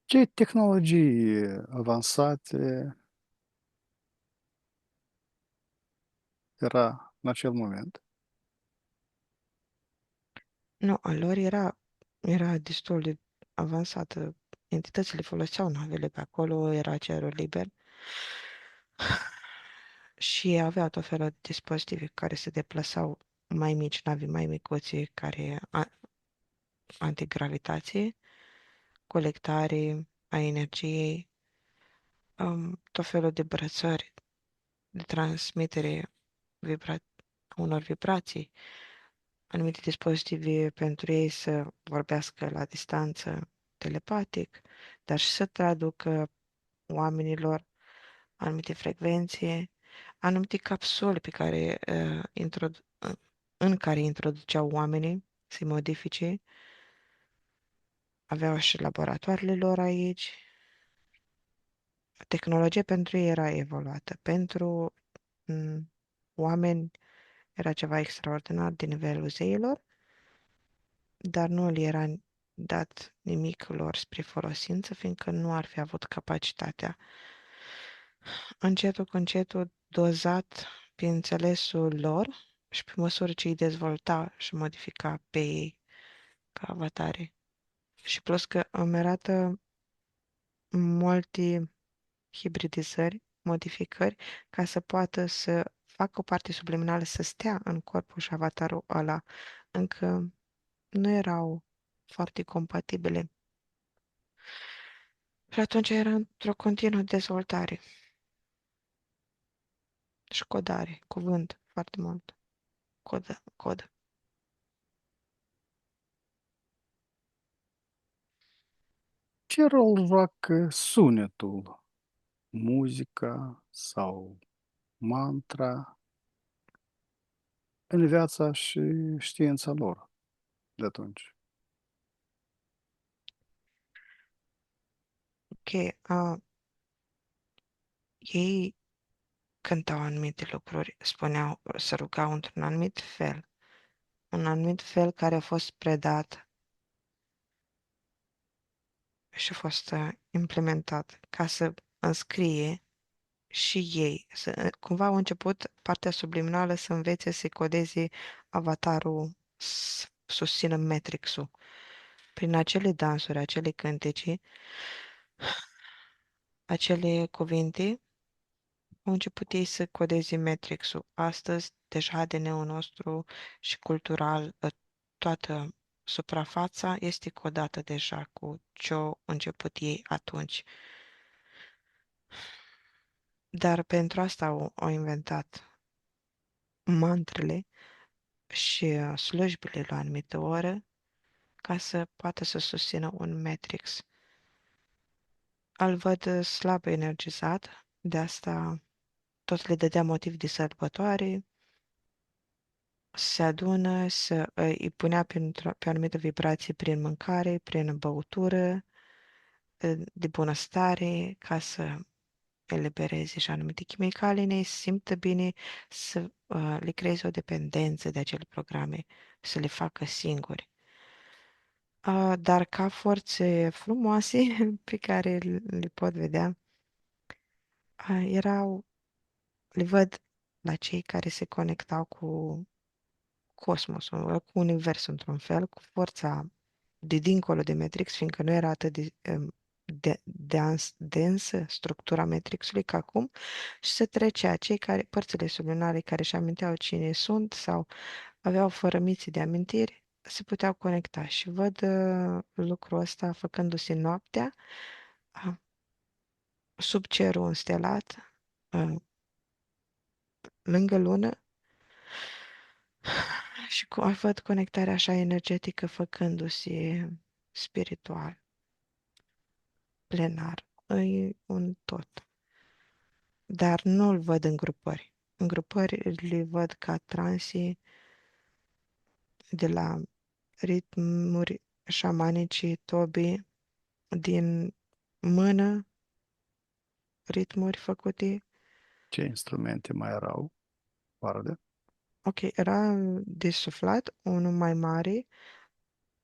[SPEAKER 1] Ce tehnologii avansate era în acel moment?
[SPEAKER 2] Nu, a lor era destul de avansată. Entitățile foloseau navele pe acolo, era cerul liber și aveau tot felul de dispozitive care se deplasau mai mici, navi mai micuțe, care antigravitație, colectare a energiei, tot felul de brățări de transmitere vibra- unor vibrații, anumite dispozitive pentru ei să vorbească la distanță telepatic, dar și să traducă oamenilor anumite frecvențe, anumite capsule pe care, în care introduceau oamenii să-i modifice. Aveau și laboratoarele lor aici. Tehnologia pentru ei era evoluată. Pentru oameni era ceva extraordinar de nivelul zeilor, dar nu le era dat nimic lor spre folosință, fiindcă nu ar fi avut capacitatea. Încetul cu încetul, dozat pe înțelesul lor și pe măsură ce îi dezvolta și modifica pe ei ca avatare. Și plus că îmi arată multe hibridizări, modificări, ca să poată să facă o parte subliminală să stea în corpul și avatarul ăla. Încă nu erau foarte compatibile. Și atunci era într-o continuă dezvoltare și codare, cuvânt, foarte mult. Codă.
[SPEAKER 1] Ce rol joacă sunetul, muzica sau mantra în viața și știința lor de atunci?
[SPEAKER 2] Ok, ei cântau anumite lucruri, spuneau, se rugau într-un anumit fel, un anumit fel care a fost predat și a fost implementat ca să înscrie și ei, cumva au început partea subliminală să învețe să codeze avatarul, să susțină Matrix-ul. prin acele dansuri, acele cântece, acele cuvinte, au început ei să codeze Matrix-ul. Astăzi, deja ADN-ul nostru și cultural, toată suprafața este codată deja cu ce au început ei atunci. Dar pentru asta au inventat mantrele și slujbele la anumită oră ca să poată să susțină un Matrix. Îl văd slab energizat, de asta tot le dădea motiv de sărbătoare, se adună, îi punea pe o anumită vibrație prin mâncare, prin băutură, de bunăstare, ca să elibereze și anumite chimicale în ei, să simtă bine, să le creeze o dependență de acele programe, să le facă singuri. Dar ca forțe frumoase pe care le pot vedea, erau, le văd la cei care se conectau cu cosmosul, cu universul într-un fel, cu forța de dincolo de Matrix, fiindcă nu era atât densă structura Matrixului ca acum, și se trecea cei care, părțile subliminale care își aminteau cine sunt sau aveau fărămiții de amintiri, se puteau conecta și văd lucrul ăsta făcându-se noaptea, uh, sub cerul înstelat, lângă lună, și văd conectarea așa energetică făcându-se spiritual, plenar. E un tot. Dar nu-l văd în grupări. În grupări le văd ca transii de la ritmuri șamanice, tobi, din mână, ritmuri făcute.
[SPEAKER 1] Ce instrumente mai erau? Afară
[SPEAKER 2] Ok, era de suflat, unul mai mare,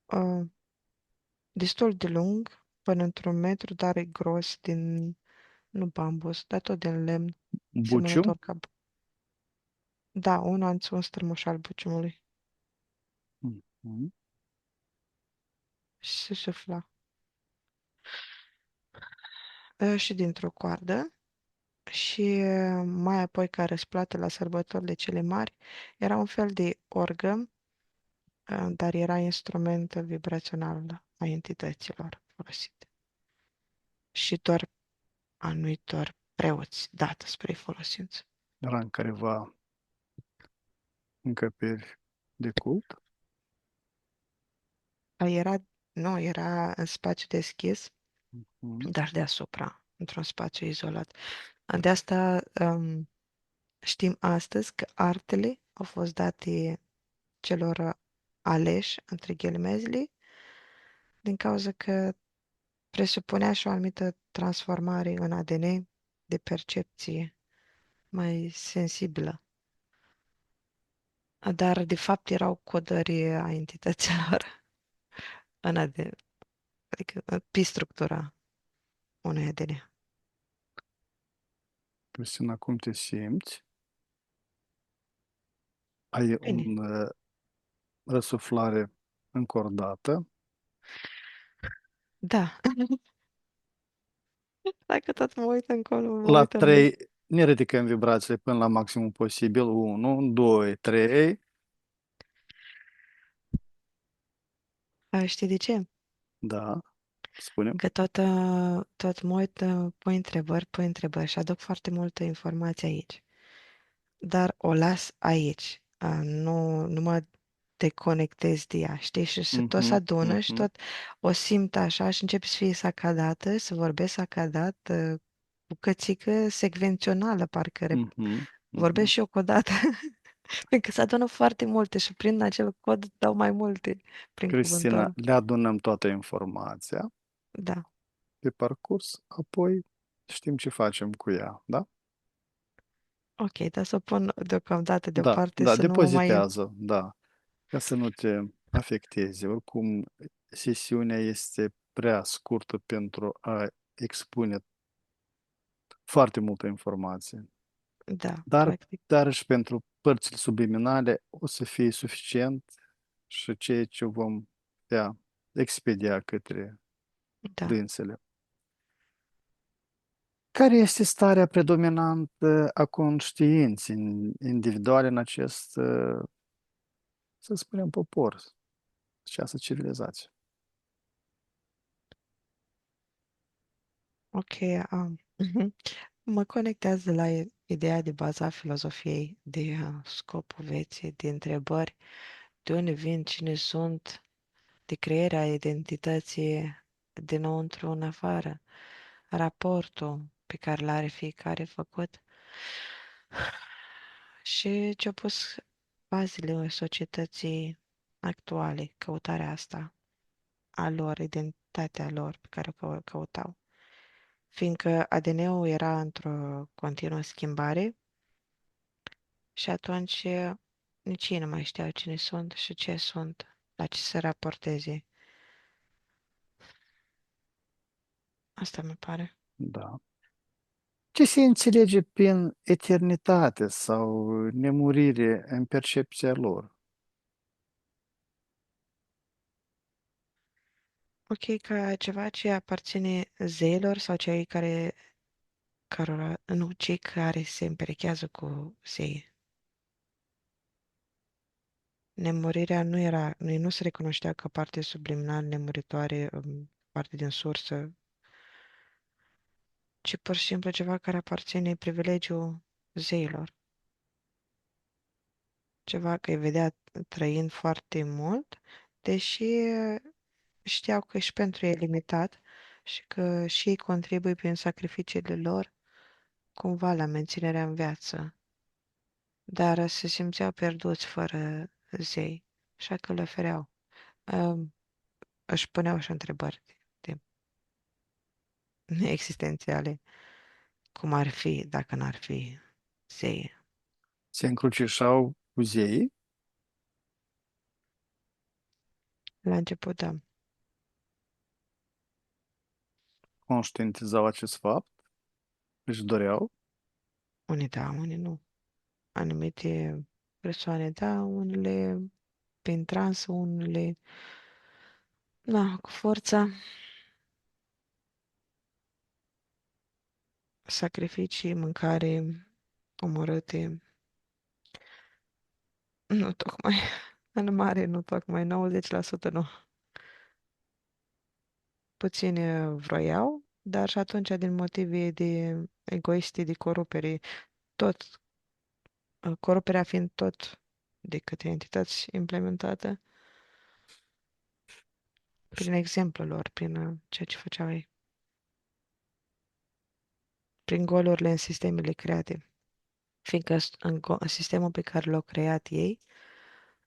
[SPEAKER 2] uh, destul de lung, până într-un metru, dar e gros din, nu bambus, dar tot din lemn,
[SPEAKER 1] bucium?
[SPEAKER 2] semănător ca... Da, un strămoș al buciumului.
[SPEAKER 1] Mhm.
[SPEAKER 2] Și se sufla. Și dintr-o coardă. Și mai apoi, ca răsplată la sărbătorile cele mari, era un fel de orgă, dar era instrument vibrațional a entităților folosite. Și doar anumitor preoți dată spre folosință.
[SPEAKER 1] Era în careva încăperi de cult?
[SPEAKER 2] Era, nu, era în spațiu deschis,
[SPEAKER 1] Mhm.
[SPEAKER 2] dar deasupra, într-un spațiu izolat. De asta știm astăzi că artele au fost date celor aleși, între ghilimezile, din cauza că presupunea și o anumită transformare în ADN de percepție mai sensibilă. Dar, de fapt, erau codări a entităților în ADN, adică pe structura unui ADN.
[SPEAKER 1] Cristina, cum te simți? Ai
[SPEAKER 2] Bine,
[SPEAKER 1] un răsuflare încordată,
[SPEAKER 2] da. Dacă tot mă uit încolo, mă
[SPEAKER 1] la
[SPEAKER 2] uit în jos.
[SPEAKER 1] 3 ne ridicăm vibrațiile până la maximum posibil. 1, 2, 3.
[SPEAKER 2] Știi de ce?
[SPEAKER 1] Da, spunem.
[SPEAKER 2] Că tot mă uit, pui întrebări și aduc foarte multă informație aici. Dar o las aici. Nu mă deconectez de ea, știi? Și se tot se
[SPEAKER 1] Mhm,
[SPEAKER 2] adună și
[SPEAKER 1] mhm,
[SPEAKER 2] tot o simt așa și începe să fie sacadată, să vorbesc sacadat, bucățică secvențională, parcă
[SPEAKER 1] mhm,
[SPEAKER 2] vorbesc
[SPEAKER 1] mhm.
[SPEAKER 2] și eu codată. Pentru că se adună foarte multe și prin acel cod dau mai multe prin cuvântul
[SPEAKER 1] Cristina,
[SPEAKER 2] ăla.
[SPEAKER 1] le adunăm toată informația
[SPEAKER 2] Da.
[SPEAKER 1] pe parcurs, apoi știm ce facem cu ea, da?
[SPEAKER 2] Ok, dar să o pun deocamdată
[SPEAKER 1] Da,
[SPEAKER 2] deoparte
[SPEAKER 1] da,
[SPEAKER 2] să nu mă mai...
[SPEAKER 1] depozitează, da, ca să nu te afecteze. Oricum, sesiunea este prea scurtă pentru a expune foarte multă informație.
[SPEAKER 2] Da,
[SPEAKER 1] Dar,
[SPEAKER 2] practic.
[SPEAKER 1] dar și pentru părțile subliminale o să fie suficient și ceea ce vom putea. expedia către
[SPEAKER 2] Da.
[SPEAKER 1] dânsele. Care este starea predominantă a conștiinței individuale în acest, să spunem, popor, această civilizație?
[SPEAKER 2] Ok. Mhm. Mă conectează la ideea de bază a filozofiei, de scopul vieții, de întrebări, de unde vin, cine sunt, de crearea identității dinăuntru în afară, raportul pe care l-are fiecare făcut și ce-a pus bazele societății actuale, căutarea asta a lor, identitatea lor pe care o căutau. Fiindcă ADN-ul era într-o continuă schimbare și atunci nici ei nu mai știau cine sunt și ce sunt, la ce să raporteze. Asta mi pare.
[SPEAKER 1] Da. Ce se înțelege prin eternitate sau nemurire în percepția lor?
[SPEAKER 2] Ok, ca ceva ce aparține zeilor sau cei care se împerechează cu zei. Nemurirea nu era, nu se recunoștea ca parte subliminal nemuritoare, parte din sursă, ci pur și simplu ceva care aparține privilegiul zeilor. Ceva că îi vedea trăind foarte mult, deși știau că și pentru ei e limitat și că și ei contribuie prin sacrificiile lor cumva la menținerea în viață, dar se simțeau pierduți fără zei, așa că le ofereau. Um, Își puneau și întrebări de existențiale, cum ar fi dacă n-ar fi zei.
[SPEAKER 1] Se încrucișau cu zeii,
[SPEAKER 2] La început, da,
[SPEAKER 1] conștientizau acest fapt, își doreau.
[SPEAKER 2] unii da, unii nu. Anumite persoane da, unele prin trans, unele da, cu forța, sacrificii, mâncare, omorâte, nu tocmai, în mare nu tocmai, 90% nu. Puțini vroiau, dar și atunci din motive de egoiste, de corupere, tot, coruperea fiind tot de către entități implementată, prin exemplul lor, prin ceea ce făceau ei, prin golurile în sistemele create. Fiindcă în sistemul pe care l-au creat ei,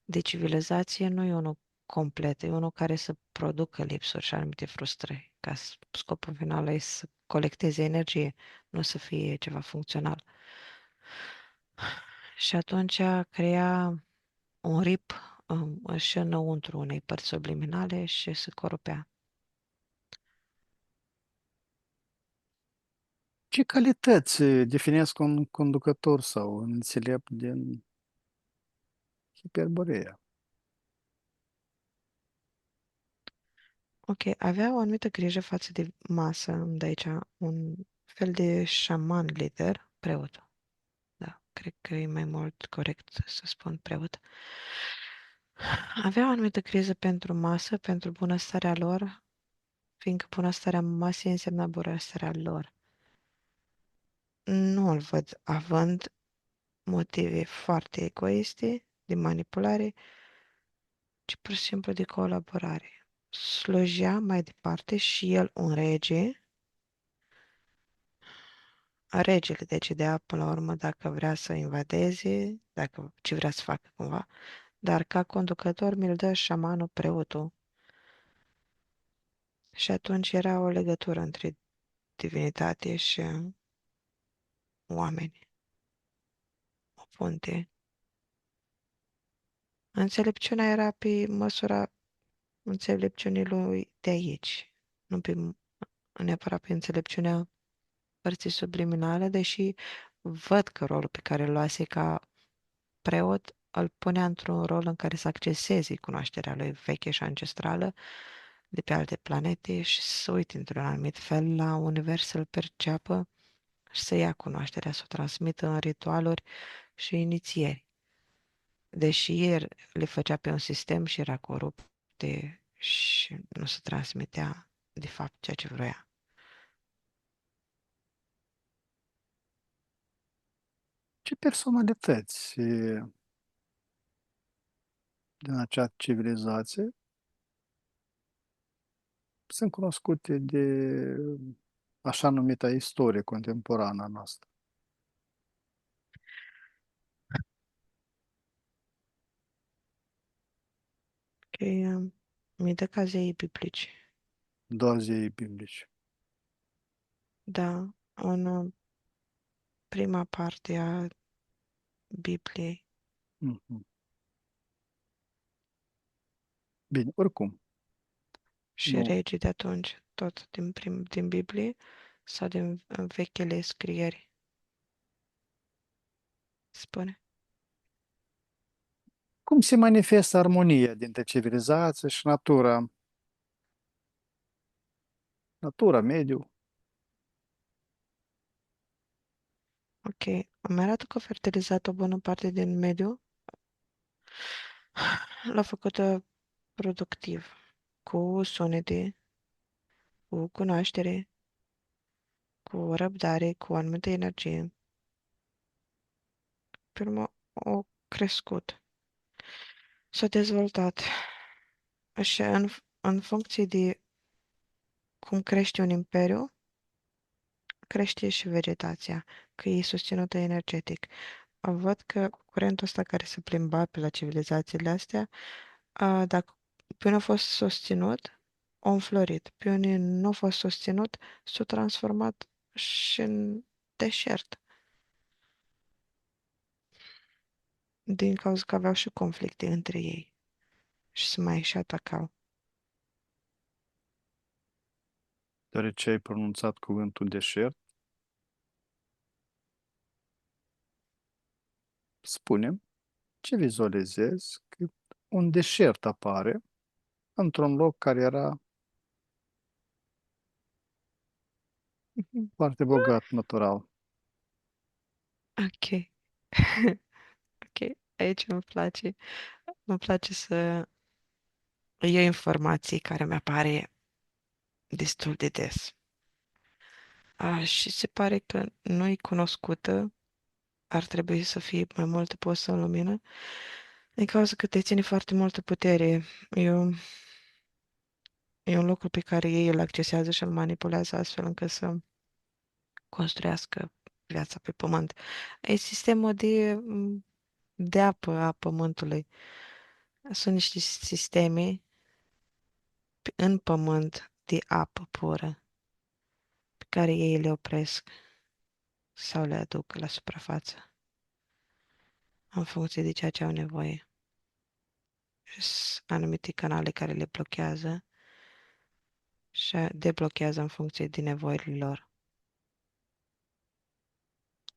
[SPEAKER 2] de civilizație, nu e unul complet, e unul care să producă lipsuri și anumite frustrări, ca scopul final e să colecteze energie, nu să fie ceva funcțional. Și atunci crea un rip și înăuntru unei părți subliminale și se corupea.
[SPEAKER 1] Ce calități definesc un conducător sau un înțelept din Hiperborea?
[SPEAKER 2] Ok, avea o anumită grijă față de masă, de aici, un fel de șaman lider, preot. Da, cred că e mai mult corect să spun preot. Avea o anumită grijă pentru masă, pentru bunăstarea lor, fiindcă bunăstarea masei însemna bunăstarea lor. Nu îl văd având motive foarte egoiste de manipulare, ci pur și simplu de colaborare. Slujea mai departe și el un rege. Regele decidea până la urmă dacă vrea să invadeze, dacă ce vrea să facă cumva, dar ca conducător mi-l dă șamanul, preotul. Și atunci era o legătură între divinitate și oameni, o punte. Înțelepciunea era pe măsura înțelepciunii lui de aici, nu neapărat pe înțelepciunea părții subliminale, deși văd că rolul pe care îl luase ca preot îl punea într-un rol în care să acceseze cunoașterea lui veche și ancestrală de pe alte planete și să uite într-un anumit fel la univers, să-l perceapă și să ia cunoașterea, să o transmită în ritualuri și inițieri. Deși el le făcea pe un sistem și era corupte și nu se transmitea de fapt ceea ce vrea.
[SPEAKER 1] Ce personalități din acea civilizație sunt cunoscute de așa numita istorie contemporană a noastră,
[SPEAKER 2] Că mi dă ca zeii biblici.
[SPEAKER 1] doar zeii biblici.
[SPEAKER 2] Da, în prima parte a Bibliei
[SPEAKER 1] Mhm. Bine, oricum,
[SPEAKER 2] și
[SPEAKER 1] nu.
[SPEAKER 2] regii de atunci, tot din Biblie sau din vechile scrieri, spune.
[SPEAKER 1] Cum se manifestă armonia dintre civilizație și natura, mediu?
[SPEAKER 2] Ok, îmi arată că a fertilizat o bună parte din mediu, l-a făcut productiv, cu sunete, cu cunoaștere, cu răbdare, cu o anumită energie. Pe urmă, au crescut, s-a dezvoltat. Așa, în funcție de cum crește un imperiu, crește și vegetația, că e susținută energetic. Văd că curentul ăsta care se plimba pe la civilizațiile astea, dacă pe unul a fost susținut, a înflorit. Pe unii nu a fost susținut, s-a transformat și în deșert. Din cauza că aveau și conflicte între ei și se mai și atacau.
[SPEAKER 1] Deoarece ai pronunțat cuvântul deșert, spunem ce vizualizezi că un deșert apare într-un loc care era
[SPEAKER 2] Mhm.
[SPEAKER 1] foarte bogat natural.
[SPEAKER 2] Ok. Ok. Aici îmi place să iau informații care mi-apare destul de des. Și se pare că nu-i cunoscută, ar trebui să fie mai multă pusă în lumină, din cauza că te ține foarte multă putere. Eu, e un lucru pe care ei îl accesează și îl manipulează astfel încât să construiască viața pe pământ. E sistemul de apă a pământului. Sunt niște sisteme în pământ de apă pură pe care ei le opresc sau le aduc la suprafață în funcție de ceea ce au nevoie. Sunt anumite canale care le blochează și deblochează în funcție de nevoile lor.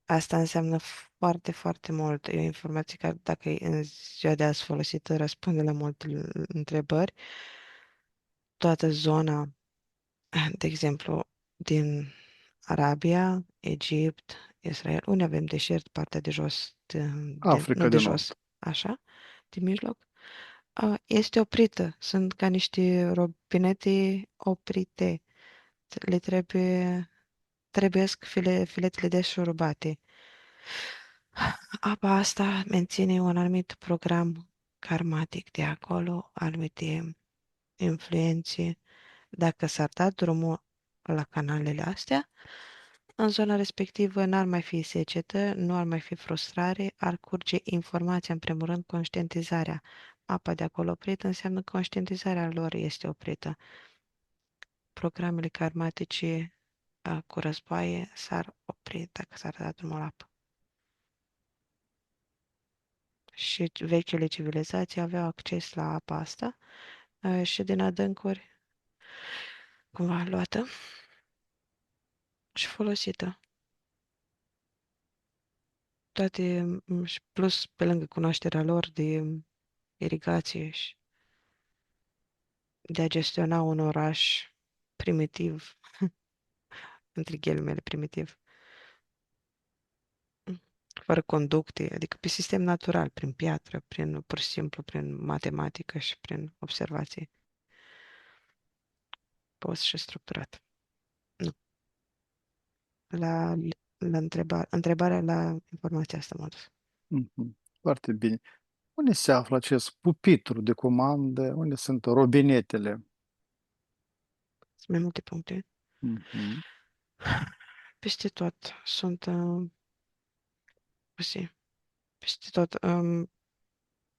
[SPEAKER 2] Asta înseamnă foarte, foarte mult. E o informație care, dacă e în ziua de azi folosită, răspunde la multe întrebări. Toată zona, de exemplu, din Arabia, Egipt, Israel, unde avem deșert, partea de jos, nu
[SPEAKER 1] Africa
[SPEAKER 2] de
[SPEAKER 1] de
[SPEAKER 2] jos,
[SPEAKER 1] Nord.
[SPEAKER 2] așa, de mijloc, este oprită. Sunt ca niște robinete oprite. Le trebuiesc filetele de șurubate. Apa asta menține un anumit program karmatic de acolo, anumite influențe. Dacă s-ar da drumul la canalele astea, în zona respectivă n-ar mai fi secetă, nu ar mai fi frustrare, ar curge informația, în primul rând, conștientizarea. Apa de acolo oprită înseamnă conștientizarea lor este oprită. Programele karmatice cu războaie s-ar opri dacă s-ar da drumul la apă. Și vechile civilizații aveau acces la apa asta și din adâncuri cumva luată și folosită. Toate, și plus pe lângă cunoașterea lor de irigație și de a gestiona un oraș primitiv, între ghilimele primitiv, fără conducte, adică pe sistem natural, prin piatră, prin, pur și simplu, prin matematică și prin observație, post și structurat. Nu. La, întrebarea la informația asta m-a dus.
[SPEAKER 1] Mhm. Foarte bine. Unde se află acest pupitru de comandă? Unde sunt robinetele?
[SPEAKER 2] Sunt mai multe puncte.
[SPEAKER 1] Mhm.
[SPEAKER 2] Peste tot sunt, zi, peste tot,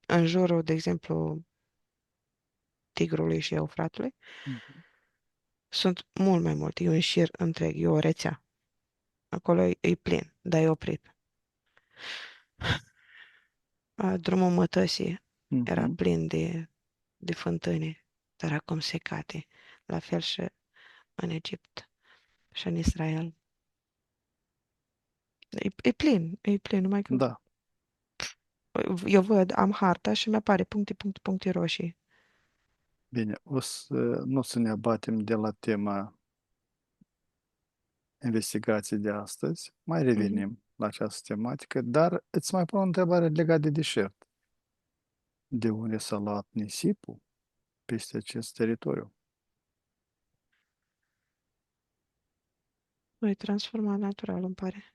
[SPEAKER 2] în jurul, de exemplu, Tigrului și Eufratului,
[SPEAKER 1] Mhm.
[SPEAKER 2] sunt mult mai multe. E un șir întreg, e o rețea. Acolo e plin, dar e oprit. Drumul mătăsii era
[SPEAKER 1] Mhm.
[SPEAKER 2] plin de fântâni, dar acum secate. La fel și în Egipt și în Israel. E plin, numai că
[SPEAKER 1] Da.
[SPEAKER 2] eu văd, am harta și mi-apare puncte, puncte, puncte roșii.
[SPEAKER 1] Bine, nu să ne abatem de la tema investigației de astăzi. Mai
[SPEAKER 2] Mhm.
[SPEAKER 1] revenim la această tematică, dar îți mai pun o întrebare legată de deșert. De unde s-a luat nisipul peste acest teritoriu?
[SPEAKER 2] E transformat natural, îmi pare.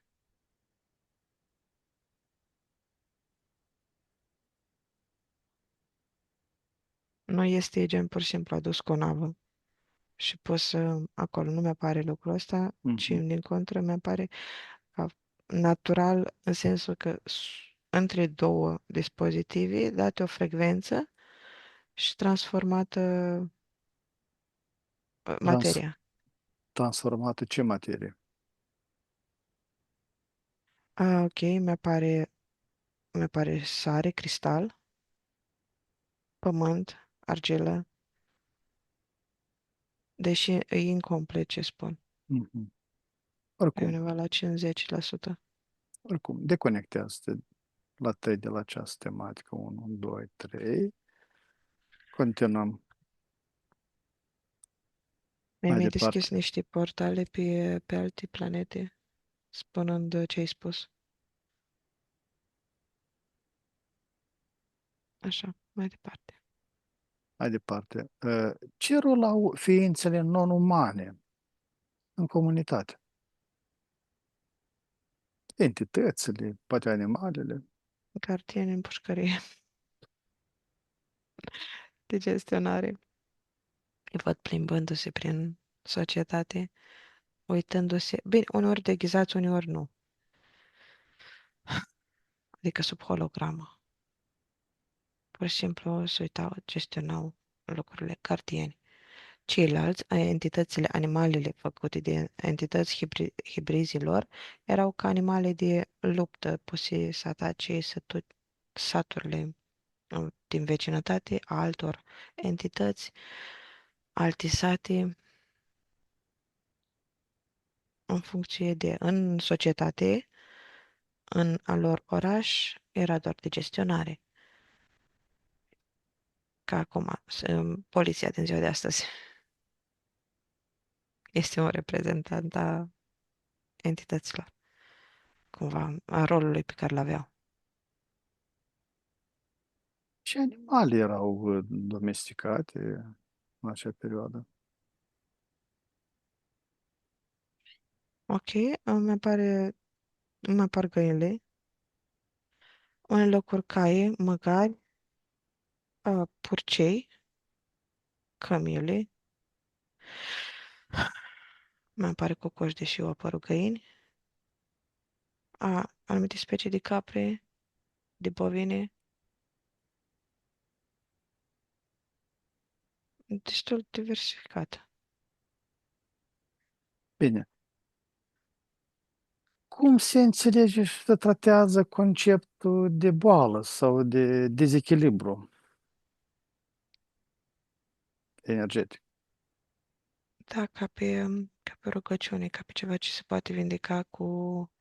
[SPEAKER 2] Nu este gen pur și simplu adus cu o navă și pus acolo. Nu mi-apare lucrul ăsta, ci
[SPEAKER 1] Mhm.
[SPEAKER 2] din contră mi-apare ca natural în sensul că între două dispozitive date o frecvență și transformată
[SPEAKER 1] Trans-
[SPEAKER 2] materia.
[SPEAKER 1] transformată ce materie?
[SPEAKER 2] Ok, mi-apare sare, cristal, pământ, argilă, deși e incomplet ce spun.
[SPEAKER 1] Mhm.
[SPEAKER 2] E
[SPEAKER 1] Oricum,
[SPEAKER 2] undeva la 50%.
[SPEAKER 1] deconectează-te la 3 de la această tematică. 1, 2, 3. Continuăm mai
[SPEAKER 2] Mi-ai deschis
[SPEAKER 1] departe.
[SPEAKER 2] niște portale pe alte planete, spunând ce ai spus. Așa, mai departe.
[SPEAKER 1] Mai departe. Ce rol au ființele non-umane în comunitate? Entitățile, poate animalele?
[SPEAKER 2] Gardieni în pușcărie de gestionare. Îi văd plimbându-se prin societate, uitându-se, bine, uneori deghizați, uneori nu, adică sub hologramă. Pur și simplu se uitau, gestionau lucrurile, gardieni. Ceilalți, entitățile, animalele făcute de entități hibrizilor, erau ca animale de luptă, puse să atace saturile din vecinătate a altor entități, alte sate, în funcție de, în societate, în al lor oraș, era doar de gestionare. Ca acum, poliția din ziua de astăzi este un reprezentant a entităților, cumva, a rolului pe care l-aveau.
[SPEAKER 1] Ce animale erau domesticate în acea perioadă?
[SPEAKER 2] Ok, mi apar găinile, unele locuri caie, măgari, purcei, cămile, mai apare cocoș, deși au apărut găini, anumite specii de capre, de bovine, destul diversificată.
[SPEAKER 1] Bine, cum se înțelege și se tratează conceptul de boală sau de dezechilibru energetic?
[SPEAKER 2] Da, ca pe rugăciune, ca pe ceva ce se poate vindeca cu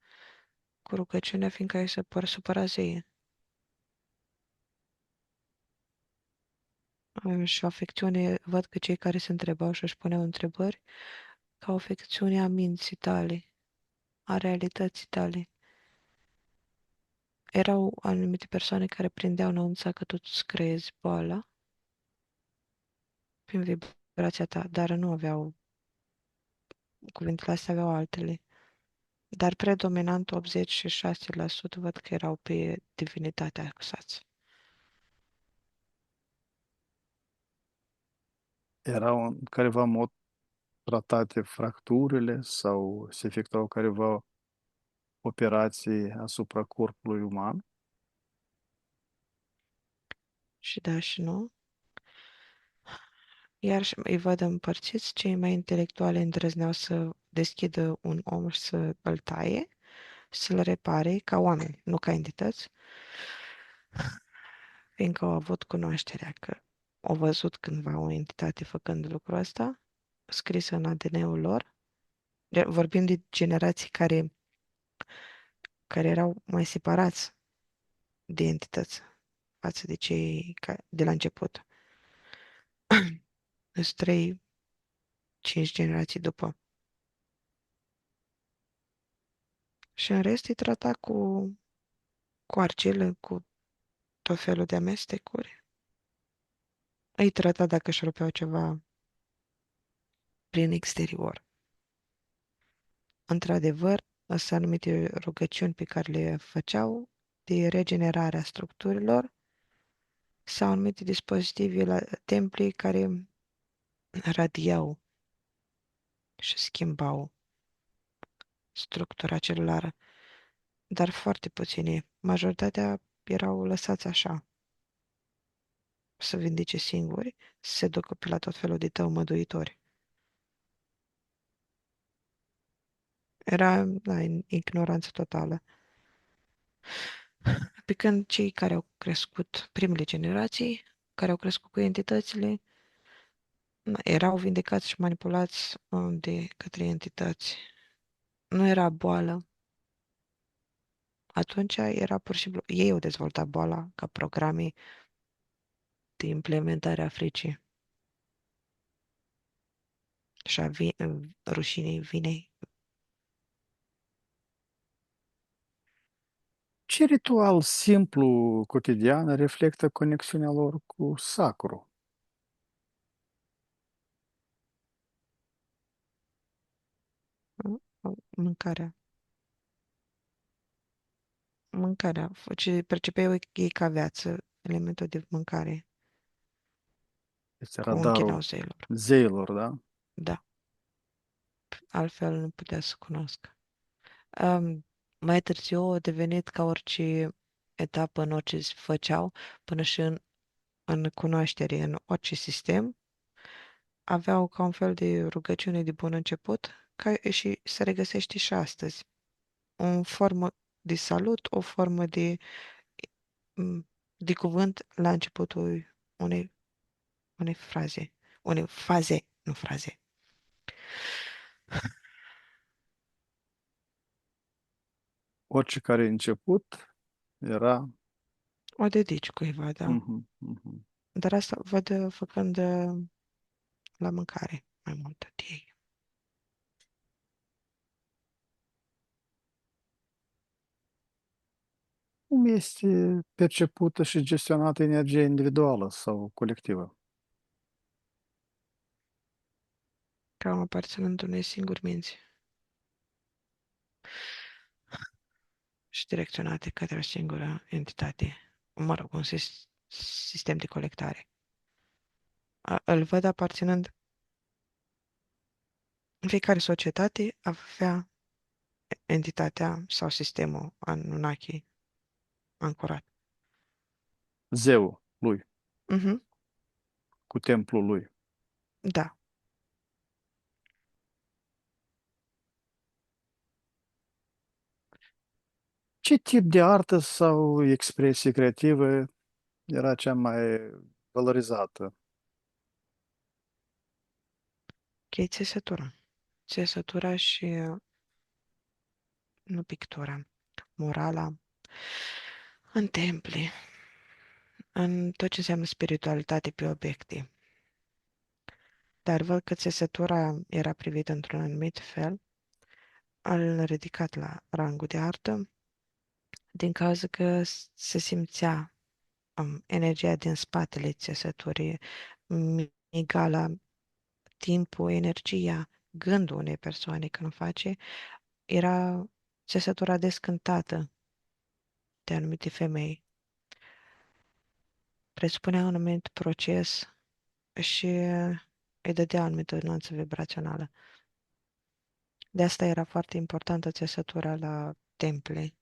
[SPEAKER 2] rugăciunea, fiindcă ai să supăra zeie. Și o afecțiune, văd că cei care se întrebau și își puneau întrebări, ca o afecțiune a minții tale, a realității tale. Erau anumite persoane care prindeau năunța că tu îți creezi boala prin vibrația ta, dar nu aveau, cuvintele astea aveau altele. Dar predominant 86% văd că erau pe divinitatea acusați.
[SPEAKER 1] Erau în careva mod tratate fracturile sau se efectuau careva operații asupra corpului uman?
[SPEAKER 2] Și da și nu. Iar și îi văd împărțiți, cei mai intelectuali îndrăzneau să deschidă un om și să îl taie, să-l repare ca oameni, nu ca entități, fiindcă au avut cunoașterea că au văzut cândva o entitate făcând lucrul ăsta, scrisă în ADN-ul lor. Vorbim de generații care erau mai separați de entități față de cei de la început. Sunt 3-5 generații după. Și în rest îi trata cu argilă, cu tot felul de amestecuri. Îi trata dacă își rupeau ceva prin exterior. Într-adevăr, sunt anumite rugăciuni pe care le făceau de regenerare a structurilor sau anumite dispozitive la templii care radiau și schimbau structura celulară, dar foarte puțini. Majoritatea erau lăsați așa, să vindece singuri, să se ducă pe la tot felul de tăumăduitori. Era, da, în ignoranță totală. Pe când cei care au crescut, primele generații, care au crescut cu entitățile, erau vindecați și manipulați de către entități. Nu era boală. Atunci era pur și simplu, ei au dezvoltat boala ca programe de implementare a fricii și a rușinei, vinei.
[SPEAKER 1] Ce ritual simplu, cotidian, reflectă conexiunea lor cu sacru?
[SPEAKER 2] Mâncarea. Mâncarea. Ce percepeau ei ca viață, elementul de mâncare,
[SPEAKER 1] Este
[SPEAKER 2] cu închinau
[SPEAKER 1] radarul
[SPEAKER 2] zeilor.
[SPEAKER 1] zeilor, da?
[SPEAKER 2] Da, altfel nu putea să cunoască. Um, Mai târziu a devenit ca orice etapă în orice făceau, până și în cunoaștere, în orice sistem, aveau ca un fel de rugăciune de bun început, ca și se regăsește și astăzi. O formă de salut, o formă m, de cuvânt la începutul unei fraze, unei faze, nu fraze.
[SPEAKER 1] Orice care început era...
[SPEAKER 2] O dedici cuiva, da.
[SPEAKER 1] Mhm, mhm.
[SPEAKER 2] Dar asta văd făcând la mâncare mai mult de ei.
[SPEAKER 1] Cum este percepută și gestionată energia individuală sau colectivă?
[SPEAKER 2] Ca aparținând unei singuri minți și direcționate către o singură entitate, mă rog, un sistem de colectare. Îl văd aparținând în fiecare societate avea entitatea sau sistemul Anunnaki ancorat.
[SPEAKER 1] Zeul lui,
[SPEAKER 2] Mhm,
[SPEAKER 1] cu templul lui.
[SPEAKER 2] da.
[SPEAKER 1] Ce tip de artă sau expresie creativă era cea mai valorizată?
[SPEAKER 2] Ok, țesătura. Țesătura și nu pictura. Morala în temple. în tot ce înseamnă spiritualitate pe obiecte. Dar văd că țesătura era privită într-un anumit fel, al ridicat la rangul de artă, din cauza că se simțea energia din spatele țesăturii, migala timpul, energia, gândul unei persoane când o face, era țesătura descântată de anumite femei. Presupunea un anumit proces și îi dădea o anumită nuanță vibrațională. De asta era foarte importantă țesătura la temple,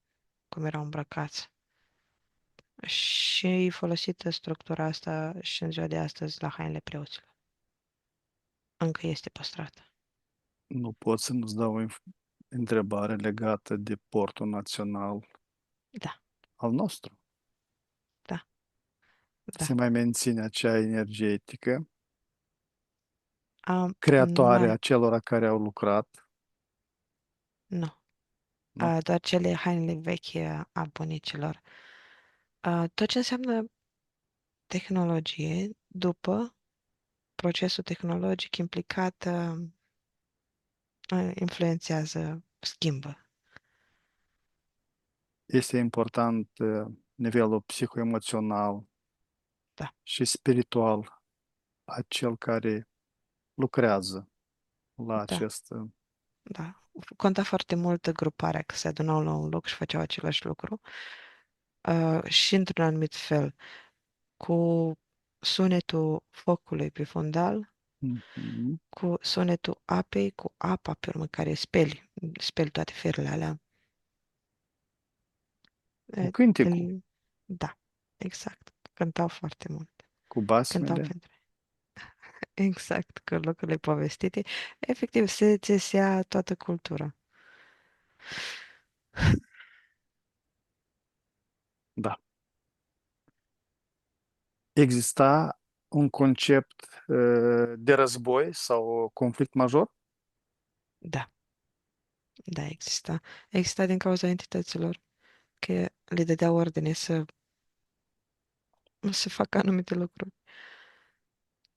[SPEAKER 2] cum erau îmbrăcați. Și folosită structura asta și în ziua de astăzi la hainele preoților. Încă este păstrată.
[SPEAKER 1] Nu pot să nu-ți dau o întrebare legată de portul național
[SPEAKER 2] Da,
[SPEAKER 1] al nostru.
[SPEAKER 2] da,
[SPEAKER 1] Se
[SPEAKER 2] da.
[SPEAKER 1] mai menține acea energetică creatoare a
[SPEAKER 2] Mai,
[SPEAKER 1] celor care au lucrat,
[SPEAKER 2] nu.
[SPEAKER 1] nu?
[SPEAKER 2] Doar cele hainele vechi a bunicilor. Tot ce înseamnă tehnologie, după procesul tehnologic implicat, influențează, schimbă.
[SPEAKER 1] Este important nivelul psihoemoțional
[SPEAKER 2] Da,
[SPEAKER 1] și spiritual a cel care lucrează la
[SPEAKER 2] da,
[SPEAKER 1] acest.
[SPEAKER 2] da. Conta foarte mult gruparea, că se adunau la un loc și făceau același lucru. Și într-un anumit fel, cu sunetul focului pe fundal,
[SPEAKER 1] Mhm.
[SPEAKER 2] cu sunetul apei, cu apa pe urmă care speli toate firele alea.
[SPEAKER 1] Cu
[SPEAKER 2] E,
[SPEAKER 1] cântecul,
[SPEAKER 2] el, da, exact. Cântau foarte mult.
[SPEAKER 1] cu
[SPEAKER 2] Cântau
[SPEAKER 1] basmele,
[SPEAKER 2] pentru exact, cu lucrurile povestite. Efectiv, se țesea toată cultura.
[SPEAKER 1] da. Exista un concept de război sau conflict major?
[SPEAKER 2] Da, da, exista. Exista din cauza entităților, că le dădea ordine să facă anumite lucruri.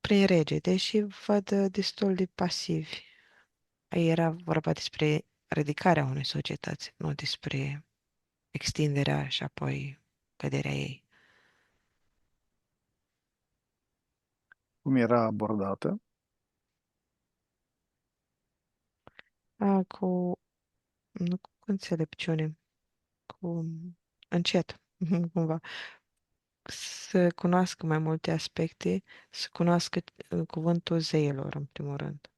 [SPEAKER 2] Prin rege, deși văd destul de pasivi. Era vorba despre ridicarea unei societăți, nu despre extinderea și apoi căderea ei.
[SPEAKER 1] Cum era abordată?
[SPEAKER 2] Cu, nu cu înțelepciune, cu încet, cumva. Să cunoască mai multe aspecte, să cunoască cuvântul zeilor, în primul rând.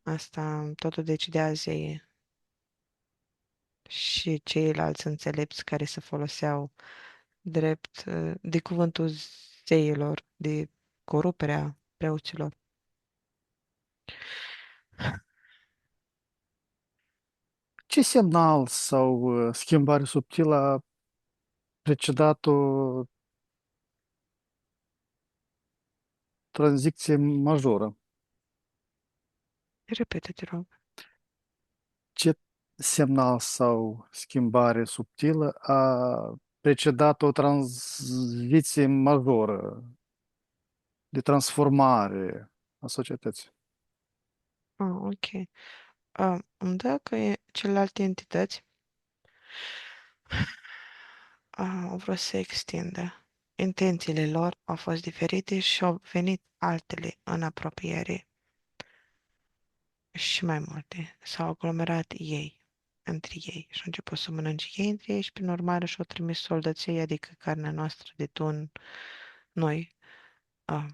[SPEAKER 2] Asta totul decidea zeii și ceilalți înțelepți care se foloseau drept de cuvântul zeilor, de coruperea preoților.
[SPEAKER 1] Ce semnal sau schimbare subtilă a precedat o tranziție majoră?
[SPEAKER 2] Repete, te rog.
[SPEAKER 1] Ce semnal sau schimbare subtilă a precedat o tranziție majoră de transformare a societății?
[SPEAKER 2] Ok. Îmi dă că celelalte entități au vrut să se extindă. Intențiile lor au fost diferite și au venit altele în apropiere și mai multe. S-au aglomerat ei între ei și au început să mănânce ei între ei și prin urmare și-au trimis soldăței, adică carnea noastră de tun, noi, uh,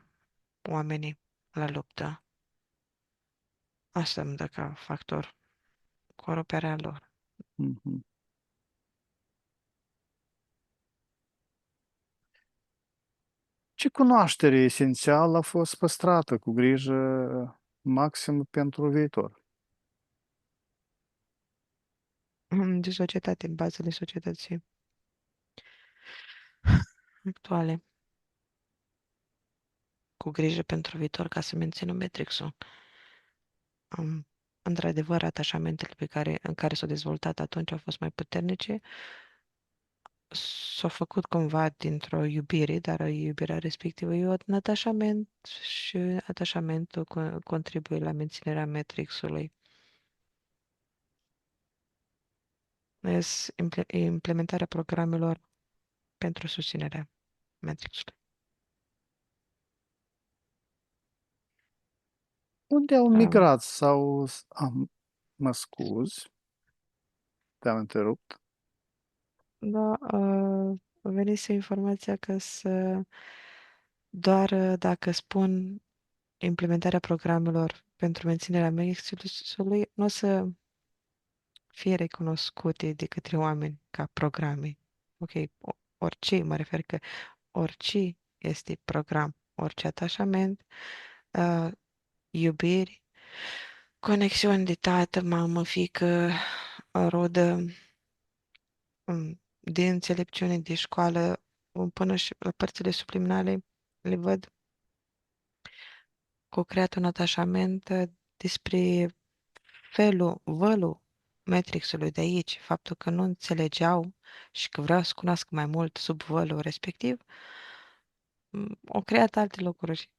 [SPEAKER 2] oamenii, la luptă. Asta îmi dă ca factor coruperea lor.
[SPEAKER 1] Mhm. Ce cunoaștere esențială a fost păstrată cu grijă maximă pentru viitor?
[SPEAKER 2] De societate, bazele societății actuale, cu grijă pentru viitor ca să mențină Matrix-ul. Într-adevăr, atașamentele în care s-au dezvoltat atunci au fost mai puternice, s-a făcut cumva dintr-o iubire, dar iubirea respectivă e un atașament și atașamentul contribuie la menținerea matrixului. Implementarea programelor pentru susținerea matrixului.
[SPEAKER 1] Unde au
[SPEAKER 2] Um,
[SPEAKER 1] migrat sau... mă scuz, te-am întrerupt.
[SPEAKER 2] da, venise informația că doar dacă spun implementarea programelor pentru menținerea matrixului, nu o să fie recunoscute de către oameni ca programe. Ok, orice, mă refer că orice este program, orice atașament, uh, iubiri, conexiuni de tată, mamă, fiică, rodă, de înțelepciune, de școală, până și la părțile subliminale, le văd că au creat un atașament despre vălul Matrixului de aici, faptul că nu înțelegeau și că vreau să cunoască mai mult sub vălul respectiv, au creat alte lucruri.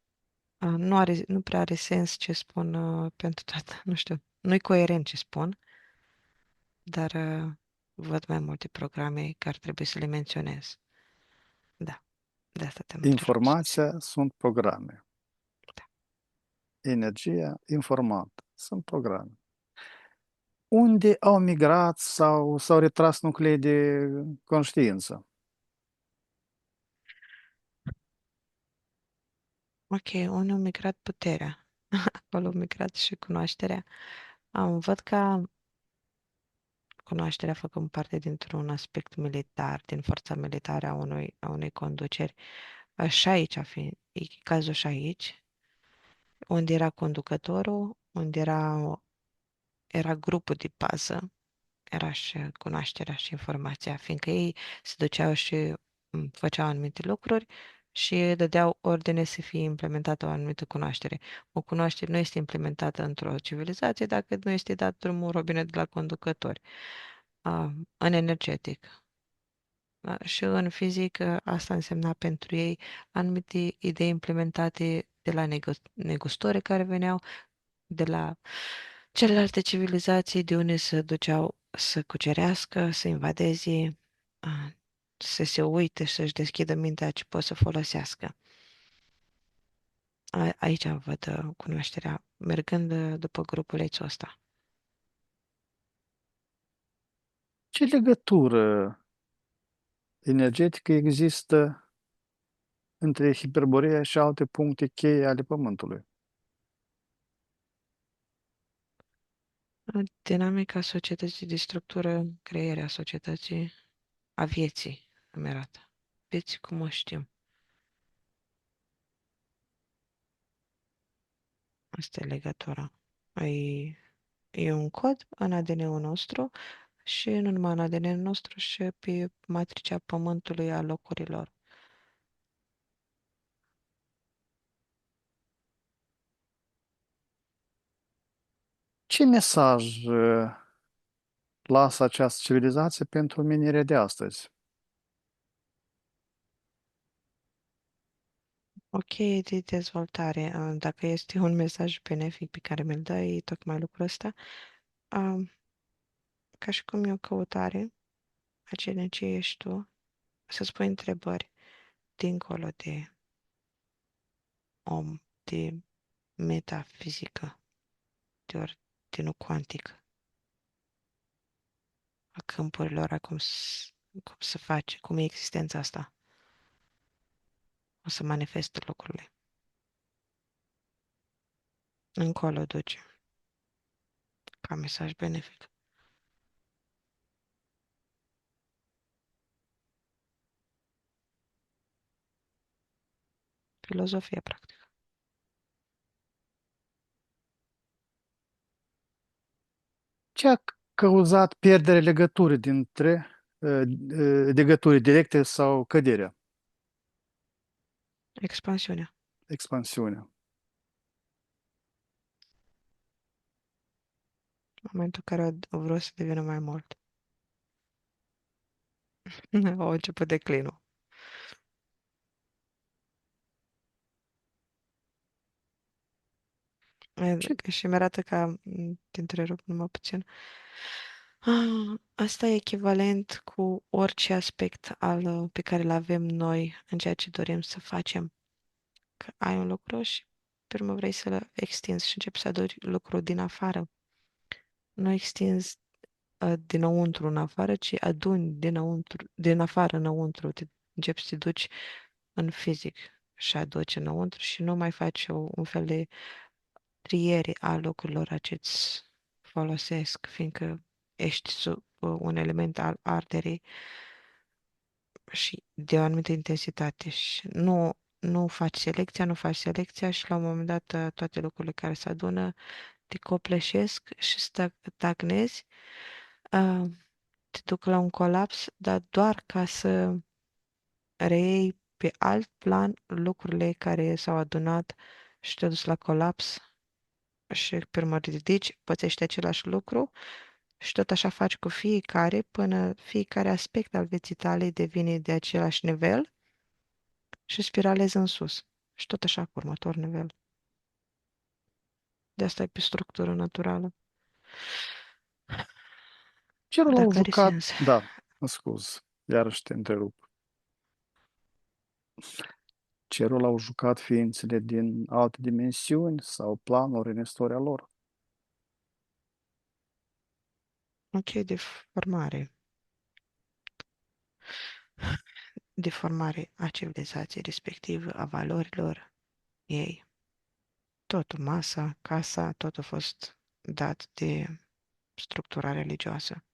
[SPEAKER 2] Nu prea are sens ce spun pentru toată, nu știu, nu-i coerent ce spun, dar văd mai multe programe care trebuie să le menționez. Da, de asta te-am întrerupt.
[SPEAKER 1] Informația sunt programe.
[SPEAKER 2] Da.
[SPEAKER 1] Energia informată sunt programe. Unde au migrat sau s-au retras nuclee de conștiință?
[SPEAKER 2] Ok, unde a migrat puterea. Acolo a migrat și cunoașterea. Văd că cunoașterea făcând parte dintr-un aspect militar, din forța militară a unei conduceri. Și aici e cazul și aici, unde era conducătorul, unde era grupul de pază, era și cunoașterea și informația, fiindcă ei se duceau și făceau anumite lucruri și dădeau ordine să fie implementată o anumită cunoaștere. O cunoaștere nu este implementată într-o civilizație dacă nu este dat drumul robinet de la conducători. În energetic. Da? Și în fizică asta însemna pentru ei anumite idei implementate de la negustori care veneau de la celelalte civilizații de unde se duceau să cucerească, să invadeze, a, să se uite și să-și deschidă mintea ce pot să folosească. Aici văd cunoașterea, mergând după grupulețul ăsta.
[SPEAKER 1] Ce legătură energetică există între Hiperborea și alte puncte cheie ale Pământului?
[SPEAKER 2] Dinamica societății de structură, crearea societății, a vieții, îmi arată. Vieții cum o știm. Asta e legătura. E un cod în ADN-ul nostru și nu numai în ADN-ul nostru și pe matricea Pământului a locurilor.
[SPEAKER 1] Ce mesaj lasă această civilizație pentru menirea de astăzi?
[SPEAKER 2] Ok, de dezvoltare. Dacă este un mesaj benefic pe care mi-l dă, e tocmai lucrul ăsta. Um, Ca și cum e o căutare a cine ce ești tu, să-ți pui întrebări dincolo de om, de metafizică, de ordinul cuantic, a câmpurilor, a cum se face, cum e existența asta. O să manifeste lucrurile. Încolo duce, ca mesaj benefic. Filozofia, practic.
[SPEAKER 1] Ce a cauzat pierderea legăturii dintre legături directe sau căderea,
[SPEAKER 2] Expansiunea.
[SPEAKER 1] expansiunea?
[SPEAKER 2] În momentul în care au vrut să devină mai mult. Au început declinul.
[SPEAKER 1] Ce,
[SPEAKER 2] Și mi-arată ca, te întrerup numai puțin. Asta e echivalent cu orice aspect pe care îl avem noi în ceea ce dorim să facem. Că ai un lucru și pe urmă vrei să-l extinzi și începi să aduci lucruri din afară. Nu extinzi dinăuntru în afară, ci aduni din afară înăuntru. Începi să te duci în fizic și aduci înăuntru și nu mai faci un fel de triere a lucrurilor ce-ți folosesc, fiindcă ești sub un element al arderii și de o anumită intensitate și nu faci selecția și la un moment dat toate lucrurile care se adună te copleșesc și stagnezi, uh, te duc la un colaps, dar doar ca să reiei pe alt plan lucrurile care s-au adunat și te-au dus la colaps și pe urmă ridici, pățești același lucru și tot așa faci cu fiecare până fiecare aspect al vieții tale devine de același nivel și spiralezi în sus. Și tot așa cu următor nivel. De asta e pe structură naturală.
[SPEAKER 1] ce rol au
[SPEAKER 2] Dacă are
[SPEAKER 1] jucat,
[SPEAKER 2] sens.
[SPEAKER 1] da, mă scuz, iarăși te întrerup. Ce rol au jucat ființele din alte dimensiuni sau planuri în istoria lor?
[SPEAKER 2] Ok, de formare. De formare a civilizației respective, a valorilor ei. Totul, masa, casa, tot a fost dat de structura religioasă,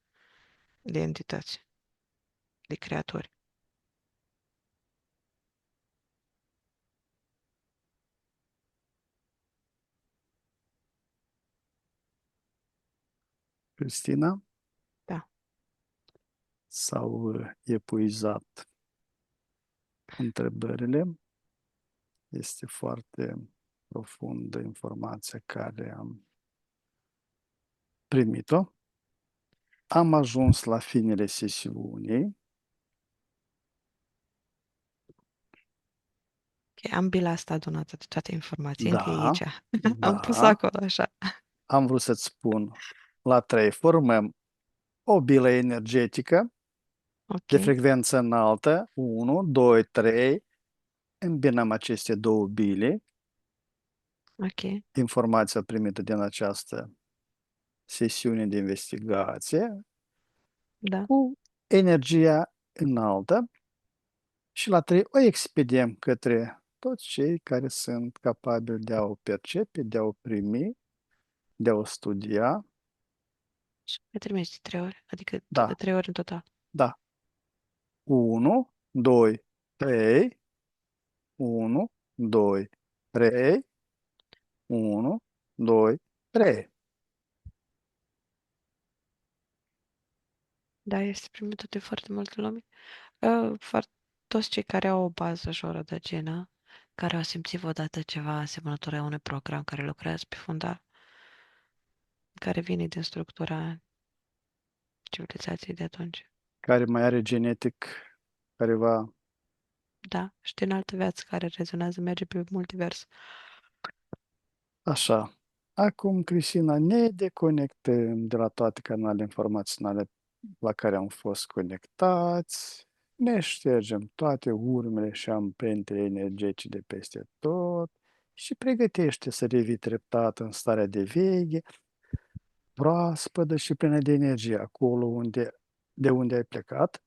[SPEAKER 2] de entități, de creatori.
[SPEAKER 1] Cristina,
[SPEAKER 2] Da.
[SPEAKER 1] s-au epuizat întrebările. Este foarte profundă informația care am primit-o. Am ajuns la finele sesiunii.
[SPEAKER 2] Ok, am bila asta adunată de toate informații, încă e
[SPEAKER 1] Da,
[SPEAKER 2] aici. Am pus
[SPEAKER 1] da,
[SPEAKER 2] acolo așa.
[SPEAKER 1] am vrut să-ți spun la 3 formăm o bilă energetică de
[SPEAKER 2] Ok,
[SPEAKER 1] frecvență înaltă, 1, 2, 3, îmbinăm aceste două bile,
[SPEAKER 2] ok,
[SPEAKER 1] informația primită din această sesiune de investigație
[SPEAKER 2] da.
[SPEAKER 1] cu energia înaltă și la 3 o expediem către toți cei care sunt capabili de a o percepe, de a o primi, de a o studia.
[SPEAKER 2] Și mai trimis de 3 ori, adică
[SPEAKER 1] Da,
[SPEAKER 2] 3 ori în total.
[SPEAKER 1] da. 1, 2, 3, 1, 2, 3, 1, 2, 3.
[SPEAKER 2] Da, este primit de foarte multă lume. Toți cei care au o bază și o rădăcină, care au simțit odată ceva asemănător a unui program care lucrează pe fundal, care vine din structura civilizației de atunci.
[SPEAKER 1] Care mai are genetic careva.
[SPEAKER 2] Da, și din altă viață care rezonează, merge pe multivers.
[SPEAKER 1] Așa. Acum, Cristina, ne deconectăm de la toate canalele informaționale la care am fost conectați, ne ștergem toate urmele și amprentele energetice de peste tot și pregătește să revii treptat în starea de veche, proaspătă și plină de energie, acolo de unde ai plecat,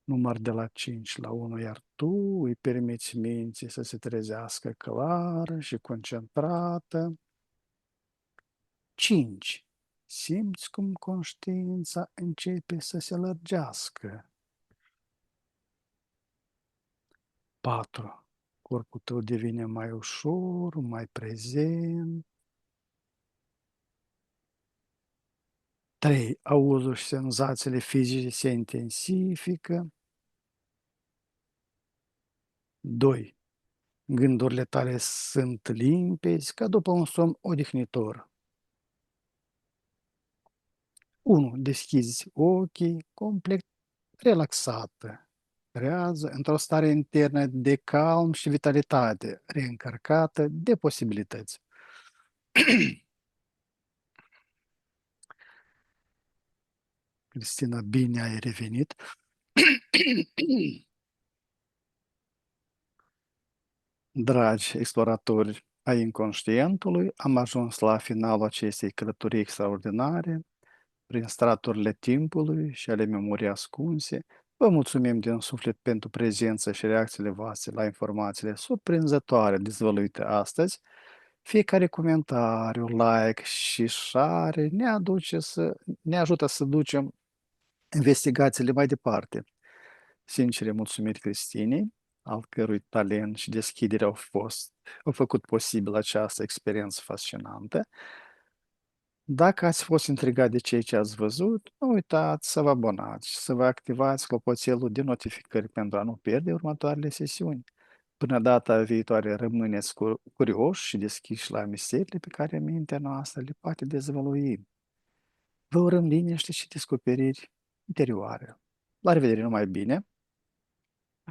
[SPEAKER 1] număr de la 5 la 1, iar tu îi permiți minții să se trezească clară și concentrată. 5. Simți cum conștiința începe să se lărgească. 4. Corpul tău devine mai ușor, mai prezent. 3. Auzul și senzațiile fizice se intensifică. 2. Gândurile tale sunt limpezi, ca după un somn odihnitor. 1. Deschizi ochii complet relaxată, creează într-o stare internă de calm și vitalitate, reîncărcată de posibilități. Cristina, bine ai revenit. Dragi exploratori ai inconștientului, am ajuns la finalul acestei călătorii extraordinare prin straturile timpului și ale memoriei ascunse. Vă mulțumim din suflet pentru prezența și reacțiile voastre la informațiile surprinzătoare dezvăluite astăzi. Fiecare comentariu, like și share ne ajută să ducem investigațiile mai departe. Sincere mulțumiri Cristinei, al cărui talent și deschidere au făcut posibil această experiență fascinantă. Dacă ați fost intrigat de ceea ce ați văzut, nu uitați să vă abonați și să vă activați clopoțelul de notificări pentru a nu pierde următoarele sesiuni. Până data viitoare, rămâneți curioși și deschiși la misteriile pe care mintea noastră le poate dezvălui. Vă urăm liniște și descoperiri interioare. La revedere, numai bine!